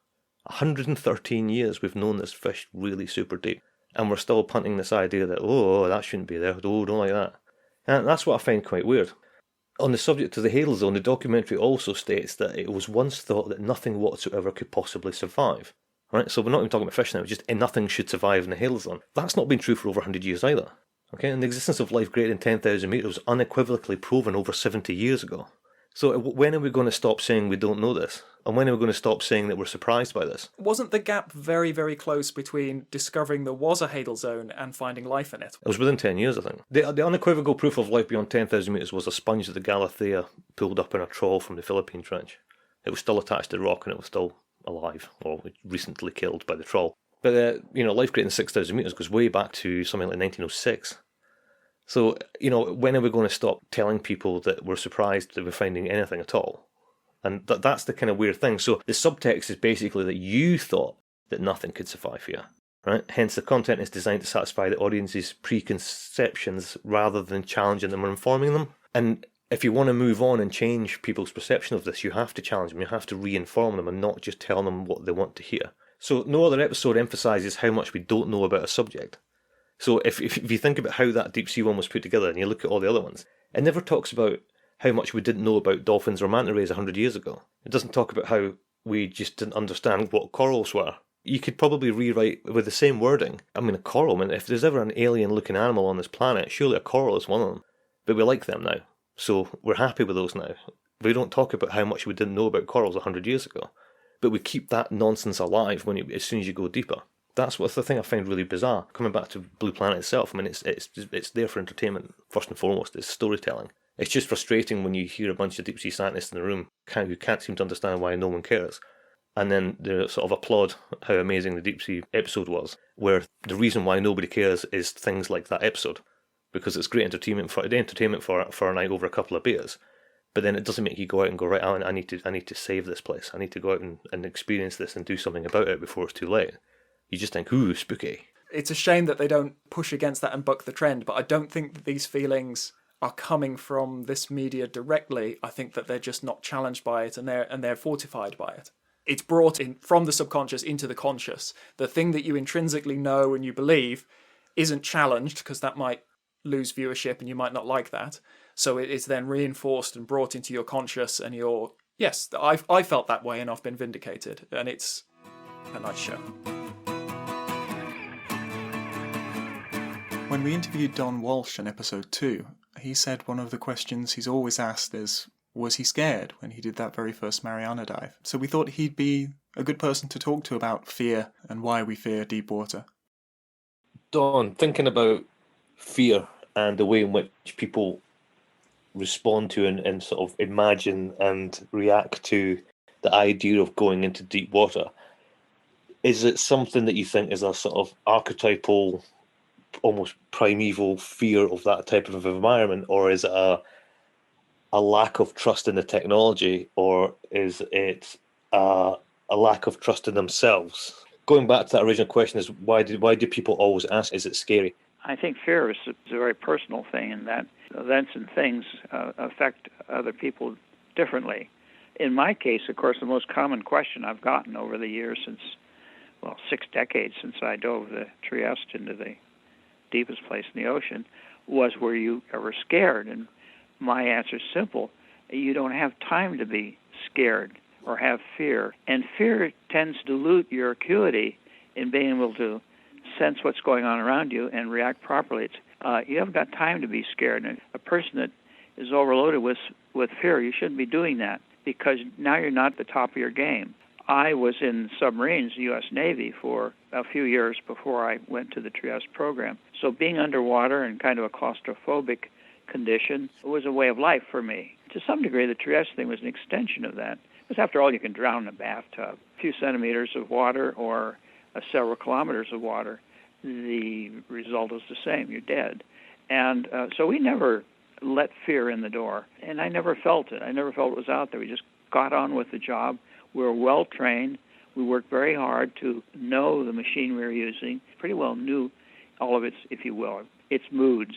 113 years we've known this fish really super deep. And we're still punting this idea that, oh, that shouldn't be there. Oh, don't like that. And that's what I find quite weird. On the subject of the Hadal Zone, the documentary also states that it was once thought that nothing whatsoever could possibly survive. Right? So we're not even talking about fish now, just nothing should survive in the Hadal Zone. That's not been true for over 100 years either. Okay, and the existence of life greater than 10,000 metres was unequivocally proven over 70 years ago. So when are we going to stop saying we don't know this? And when are we going to stop saying that we're surprised by this? Wasn't the gap very, very close between discovering there was a Hadal Zone and finding life in it? It was within 10 years, I think. The unequivocal proof of life beyond 10,000 metres was a sponge that the Galathea pulled up in a trawl from the Philippine Trench. It was still attached to the rock and it was still alive, or recently killed by the trawl. But, life greater than 6,000 metres goes way back to something like 1906. So, when are we going to stop telling people that we're surprised that we're finding anything at all? And that's the kind of weird thing. So the subtext is basically that you thought that nothing could survive here, right? Hence the content is designed to satisfy the audience's preconceptions rather than challenging them or informing them. And if you want to move on and change people's perception of this, you have to challenge them. You have to re-inform them and not just tell them what they want to hear. So no other episode emphasises how much we don't know about a subject. So if you think about how that deep sea one was put together and you look at all the other ones, it never talks about how much we didn't know about dolphins or manta rays 100 years ago. It doesn't talk about how we just didn't understand what corals were. You could probably rewrite with the same wording. I mean, a coral, if there's ever an alien-looking animal on this planet, surely a coral is one of them. But we like them now, so we're happy with those now. We don't talk about how much we didn't know about corals 100 years ago. But we keep that nonsense alive as soon as you go deeper. that's what's the thing I find really bizarre. Coming back to Blue Planet itself, I mean, it's there for entertainment, first and foremost. It's storytelling. It's just frustrating when you hear a bunch of deep sea scientists in the room who can't seem to understand why no one cares. And then they sort of applaud how amazing the deep sea episode was, where the reason why nobody cares is things like that episode, because it's great entertainment for a night over a couple of beers. But then it doesn't make you go out and go, right, I need to save this place. I need to go out and experience this and do something about it before it's too late. You just think, ooh, spooky. It's a shame that they don't push against that and buck the trend, but I don't think that these feelings are coming from this media directly. I think that they're just not challenged by it, and they're fortified by it. It's brought in from the subconscious into the conscious. The thing that you intrinsically know and you believe isn't challenged, because that might lose viewership and you might not like that. So it is then reinforced and brought into your conscious, and yes, I felt that way and I've been vindicated, and it's a nice show. When we interviewed Don Walsh in episode 2, he said one of the questions he's always asked is, was he scared when he did that very first Mariana dive? So we thought he'd be a good person to talk to about fear and why we fear deep water. Don, thinking about fear and the way in which people respond to and sort of imagine and react to the idea of going into deep water, is it something that you think is a sort of archetypal, almost primeval fear of that type of environment, or is it a lack of trust in the technology, or is it a lack of trust in themselves? Going back to that original question, is why do people always ask, is it scary? I think fear is a very personal thing, in that events and things affect other people differently. In my case, of course, the most common question I've gotten over the years, 6 decades since I dove the Trieste into the deepest place in the ocean, was, were you ever scared? And my answer is simple. You don't have time to be scared or have fear. And fear tends to dilute your acuity in being able to sense what's going on around you and react properly. You haven't got time to be scared. And a person that is overloaded with fear, you shouldn't be doing that, because now you're not at the top of your game. I was in submarines, the U.S. Navy, for a few years before I went to the Trieste program. So being underwater in kind of a claustrophobic condition was a way of life for me. To some degree, the Trieste thing was an extension of that. Because after all, you can drown in a bathtub. A few centimeters of water or several kilometers of water, the result is the same. You're dead. And so we never let fear in the door. And I never felt it. I never felt it was out there. We just got on with the job. We were well trained. We worked very hard to know the machine we were using. Pretty well knew all of its, if you will, its moods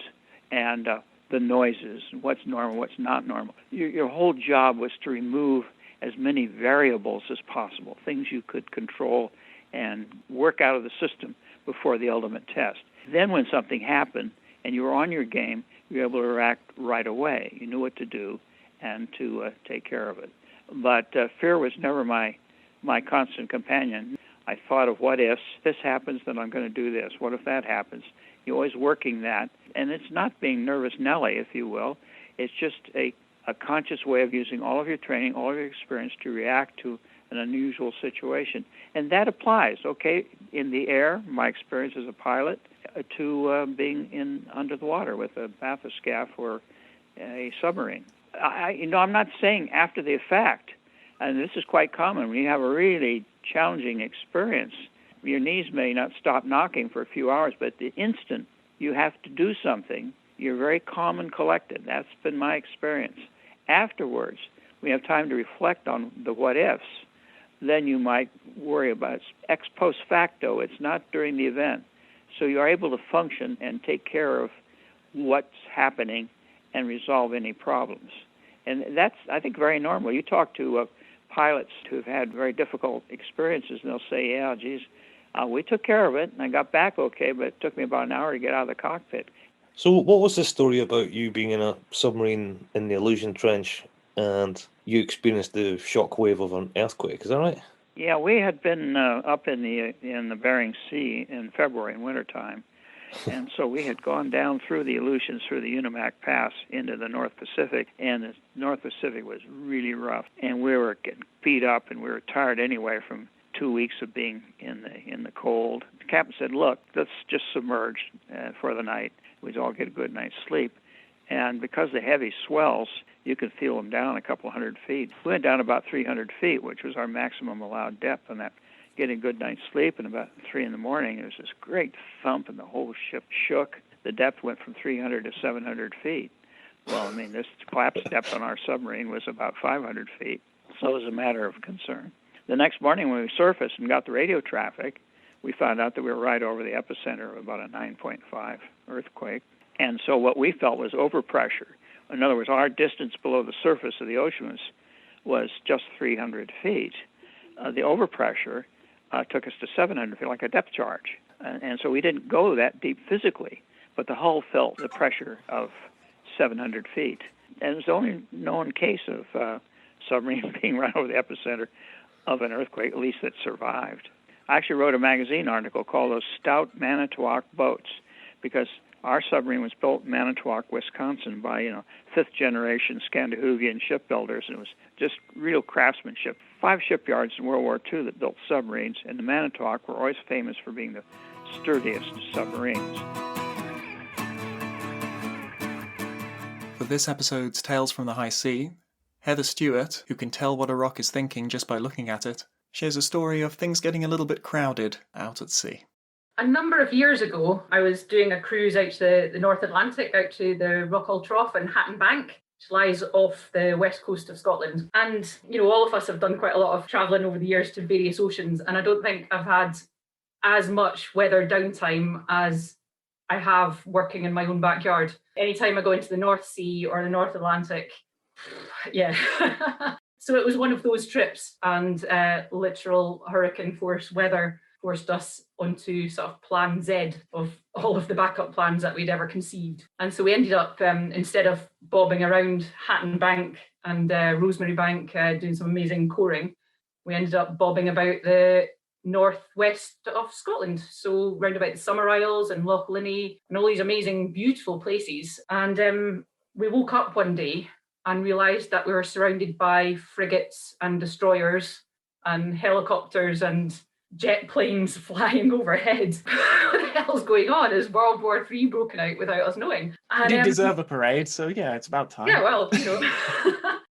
and the noises, what's normal, what's not normal. Your whole job was to remove as many variables as possible, things you could control and work out of the system before the ultimate test. Then when something happened and you were on your game, you were able to react right away. You knew what to do and to take care of it. But fear was never my constant companion. I thought of what if this happens, then I'm going to do this. What if that happens? You're always working that. And it's not being nervous Nelly, if you will. It's just a conscious way of using all of your training, all of your experience to react to an unusual situation. And that applies, okay, in the air, my experience as a pilot, to being under the water with a bathyscaphe or a submarine. I'm not saying after the fact, and this is quite common, when you have a really challenging experience, your knees may not stop knocking for a few hours, but the instant you have to do something, you're very calm and collected. That's been my experience. Afterwards, we have time to reflect on the what-ifs. Then you might worry about it. Ex post facto, it's not during the event. So you're able to function and take care of what's happening and resolve any problems. And that's, I think, very normal. You talk to pilots who have had very difficult experiences, and they'll say, yeah, geez, we took care of it, and I got back okay, but it took me about an hour to get out of the cockpit. So what was the story about you being in a submarine in the Aleutian Trench and you experienced the shock wave of an earthquake? Is that right? Yeah, we had been up in the Bering Sea in February in wintertime. And so we had gone down through the Aleutians, through the Unimak Pass into the North Pacific, and the North Pacific was really rough. And we were getting beat up, and we were tired anyway from 2 weeks of being in the cold. The captain said, "Look, let's just submerge for the night. We'd all get a good night's sleep." And because the heavy swells, you could feel them down a couple hundred feet. We went down about 300 feet, which was our maximum allowed depth on that. Getting a good night's sleep, and about 3 in the morning, there was this great thump, and the whole ship shook. The depth went from 300 to 700 feet. Well, I mean, this collapse depth on our submarine was about 500 feet, so it was a matter of concern. The next morning when we surfaced and got the radio traffic, we found out that we were right over the epicenter of about a 9.5 earthquake. And so what we felt was overpressure. In other words, our distance below the surface of the ocean was just 300 feet. The overpressure took us to 700 feet, like a depth charge. And so we didn't go that deep physically, but the hull felt the pressure of 700 feet. And it's the only known case of submarine being right over the epicenter of an earthquake, at least that survived. I actually wrote a magazine article called Those Stout Manitowoc Boats, because our submarine was built in Manitowoc, Wisconsin by, fifth-generation Scandinavian shipbuilders, and it was just real craftsmanship. 5 shipyards in World War II that built submarines, and the Manitowoc were always famous for being the sturdiest submarines. For this episode's Tales from the High Sea, Heather Stewart, who can tell what a rock is thinking just by looking at it, shares a story of things getting a little bit crowded out at sea. A number of years ago, I was doing a cruise out to the North Atlantic, out to the Rockall Trough in Hatton Bank, which lies off the west coast of Scotland. And, all of us have done quite a lot of travelling over the years to various oceans, and I don't think I've had as much weather downtime as I have working in my own backyard. Anytime I go into the North Sea or the North Atlantic, yeah. So it was one of those trips, and literal hurricane force weather forced us onto sort of plan Z of all of the backup plans that we'd ever conceived. And so we ended up, instead of bobbing around Hatton Bank and Rosemary Bank doing some amazing coring, we ended up bobbing about the northwest of Scotland. So round about the Summer Isles and Loch Linnhe and all these amazing, beautiful places. And we woke up one day and realised that we were surrounded by frigates and destroyers and helicopters and jet planes flying overhead. What the hell's going on? Is World War III broken out without us knowing? And, you did deserve a parade, so yeah, it's about time. Yeah, well,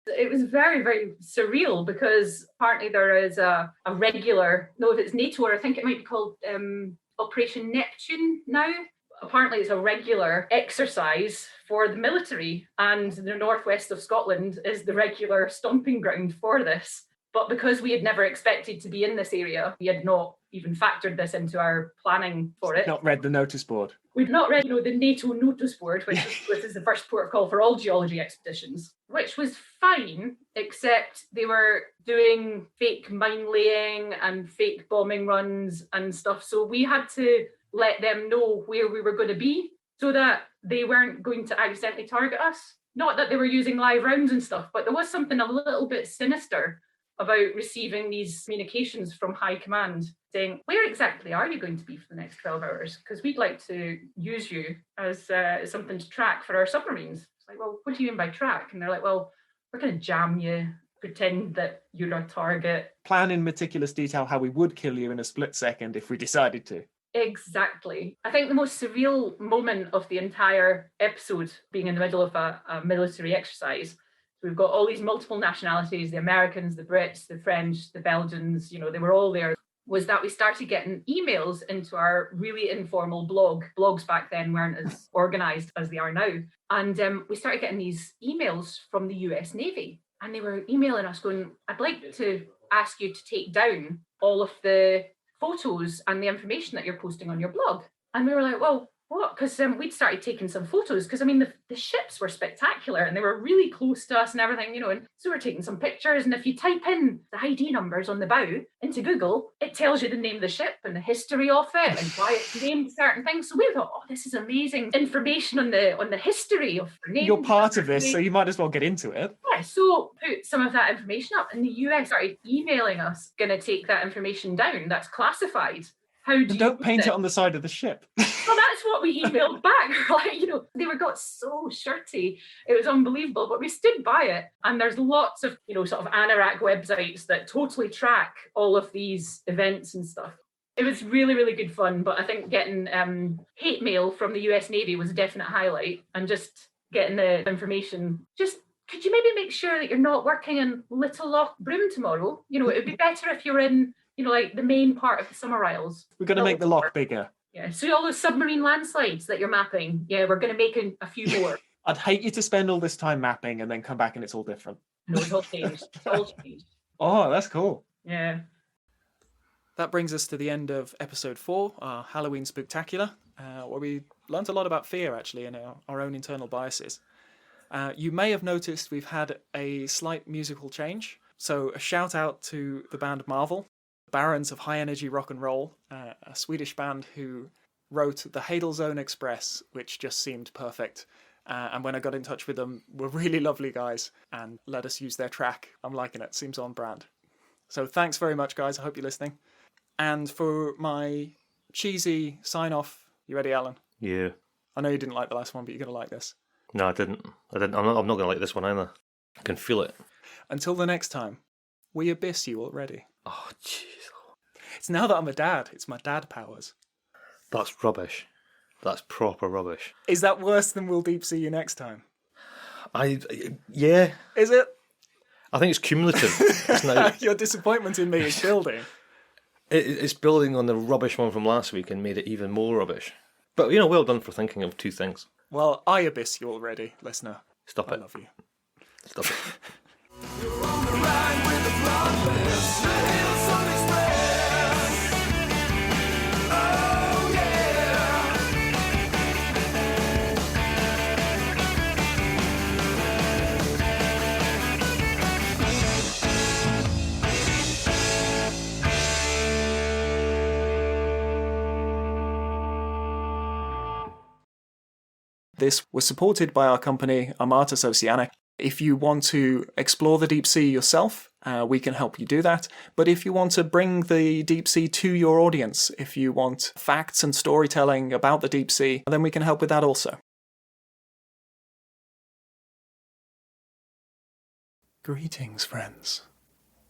it was very, very surreal, because apparently there is a regular, no, if it's NATO, or I think it might be called Operation Neptune now. Apparently it's a regular exercise for the military, and the northwest of Scotland is the regular stomping ground for this. But because we had never expected to be in this area, we had not even factored this into our planning for it. Not read the notice board. We'd not read, the NATO notice board, which is the first port of call for all geology expeditions, which was fine, except they were doing fake mine laying and fake bombing runs and stuff. So we had to let them know where we were going to be so that they weren't going to accidentally target us. Not that they were using live rounds and stuff, but there was something a little bit sinister about receiving these communications from high command saying, where exactly are you going to be for the next 12 hours? Because we'd like to use you as something to track for our submarines. It's like, well, what do you mean by track? And they're like, well, we're going to jam you, pretend that you're a target. Plan in meticulous detail how we would kill you in a split second if we decided to. Exactly. I think the most surreal moment of the entire episode, being in the middle of a military exercise, we've got all these multiple nationalities, the Americans, the Brits, the French, the Belgians, they were all there, was that we started getting emails into our really informal blog. Blogs back then weren't as organised as they are now. And we started getting these emails from the US Navy. And they were emailing us going, I'd like to ask you to take down all of the photos and the information that you're posting on your blog. And we were like, well, what? Because we'd started taking some photos, because the ships were spectacular and they were really close to us and everything, and so we're taking some pictures. And if you type in the ID numbers on the bow into Google, it tells you the name of the ship and the history of it and why it's named certain things. So we thought, oh, this is amazing information on the history of the name. You're part of this, so you might as well get into it. Yeah, so put some of that information up, and the US started emailing us, going to take that information down. That's classified. how do you don't paint use it on the side of the ship. Well, that's what we emailed back. Like, they got so shirty. It was unbelievable, but we stood by it. And there's lots of, sort of anorak websites that totally track all of these events and stuff. It was really, really good fun. But I think getting hate mail from the US Navy was a definite highlight. And just getting the information. Just, could you maybe make sure that you're not working in Little Loch Broom tomorrow? It would be better if you're in, like the main part of the Summer Isles. We're going to make the loch bigger. Yeah, so all those submarine landslides that you're mapping, we're going to make a few more. I'd hate you to spend all this time mapping and then come back and it's all different. No, it's all changed. It's all changed. Oh, that's cool. Yeah. That brings us to the end of episode 4, our Halloween Spooktacular, where we learnt a lot about fear, actually, and our own internal biases. You may have noticed we've had a slight musical change. So a shout out to the band Marvel, barons of high energy rock and roll, a Swedish band who wrote the Hadal Zone Express, which just seemed perfect. And when I got in touch with them, were really lovely guys and let us use their track. I'm liking it. Seems on brand. So thanks very much, guys. I hope you're listening. And for my cheesy sign off, you ready, Alan? Yeah. I know you didn't like the last one, but you're going to like this. No, I didn't. I'm not going to like this one either. I can feel it. Until the next time, we abyss you already. Oh, jeez. It's now that I'm a dad. It's my dad powers. That's rubbish. That's proper rubbish. Is that worse than we'll deep sea you next time? Yeah. Is it? I think it's cumulative. It's now, your disappointment in me is building. It's building on the rubbish one from last week and made it even more rubbish. But, well done for thinking of two things. Well, I abyss you already, listener. Stop it. I love you. Stop it. You're on the ride with the progress. The Hillsong Express. Oh, yeah. This was supported by our company, Armatus Oceanic. If you want to explore the deep sea yourself, we can help you do that. But if you want to bring the deep sea to your audience, if you want facts and storytelling about the deep sea, then we can help with that also. Greetings, friends.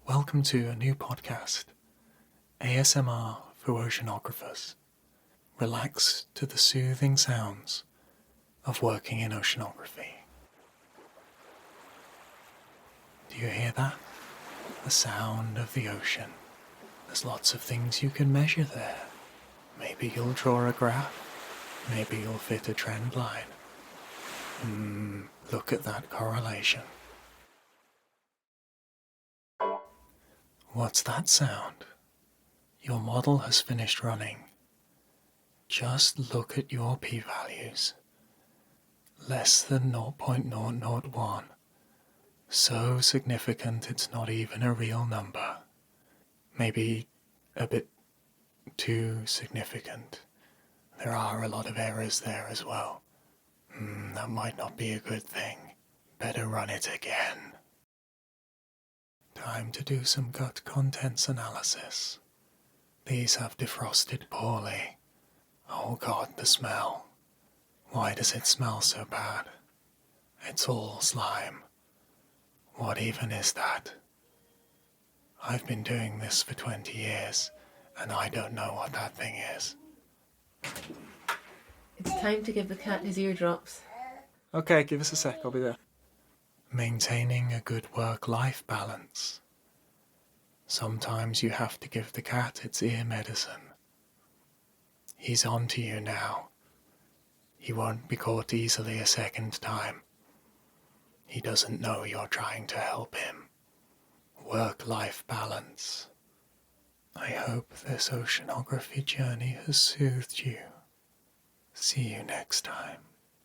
Welcome to a new podcast, ASMR for oceanographers. Relax to the soothing sounds of working in oceanography. Do you hear that? The sound of the ocean. There's lots of things you can measure there. Maybe you'll draw a graph. Maybe you'll fit a trend line. Look at that correlation. What's that sound? Your model has finished running. Just look at your p-values. Less than 0.001. So significant it's not even a real number. Maybe a bit too significant. There are a lot of errors there as well. That might not be a good thing. Better run it again. Time to do some gut contents analysis. These have defrosted poorly. Oh God, the smell. Why does it smell so bad? It's all slime. What even is that? I've been doing this for 20 years, and I don't know what that thing is. It's time to give the cat his eardrops. Okay, give us a sec, I'll be there. Maintaining a good work-life balance. Sometimes you have to give the cat its ear medicine. He's on to you now. He won't be caught easily a second time. He doesn't know you're trying to help him. Work-life balance. I hope this oceanography journey has soothed you. See you next time.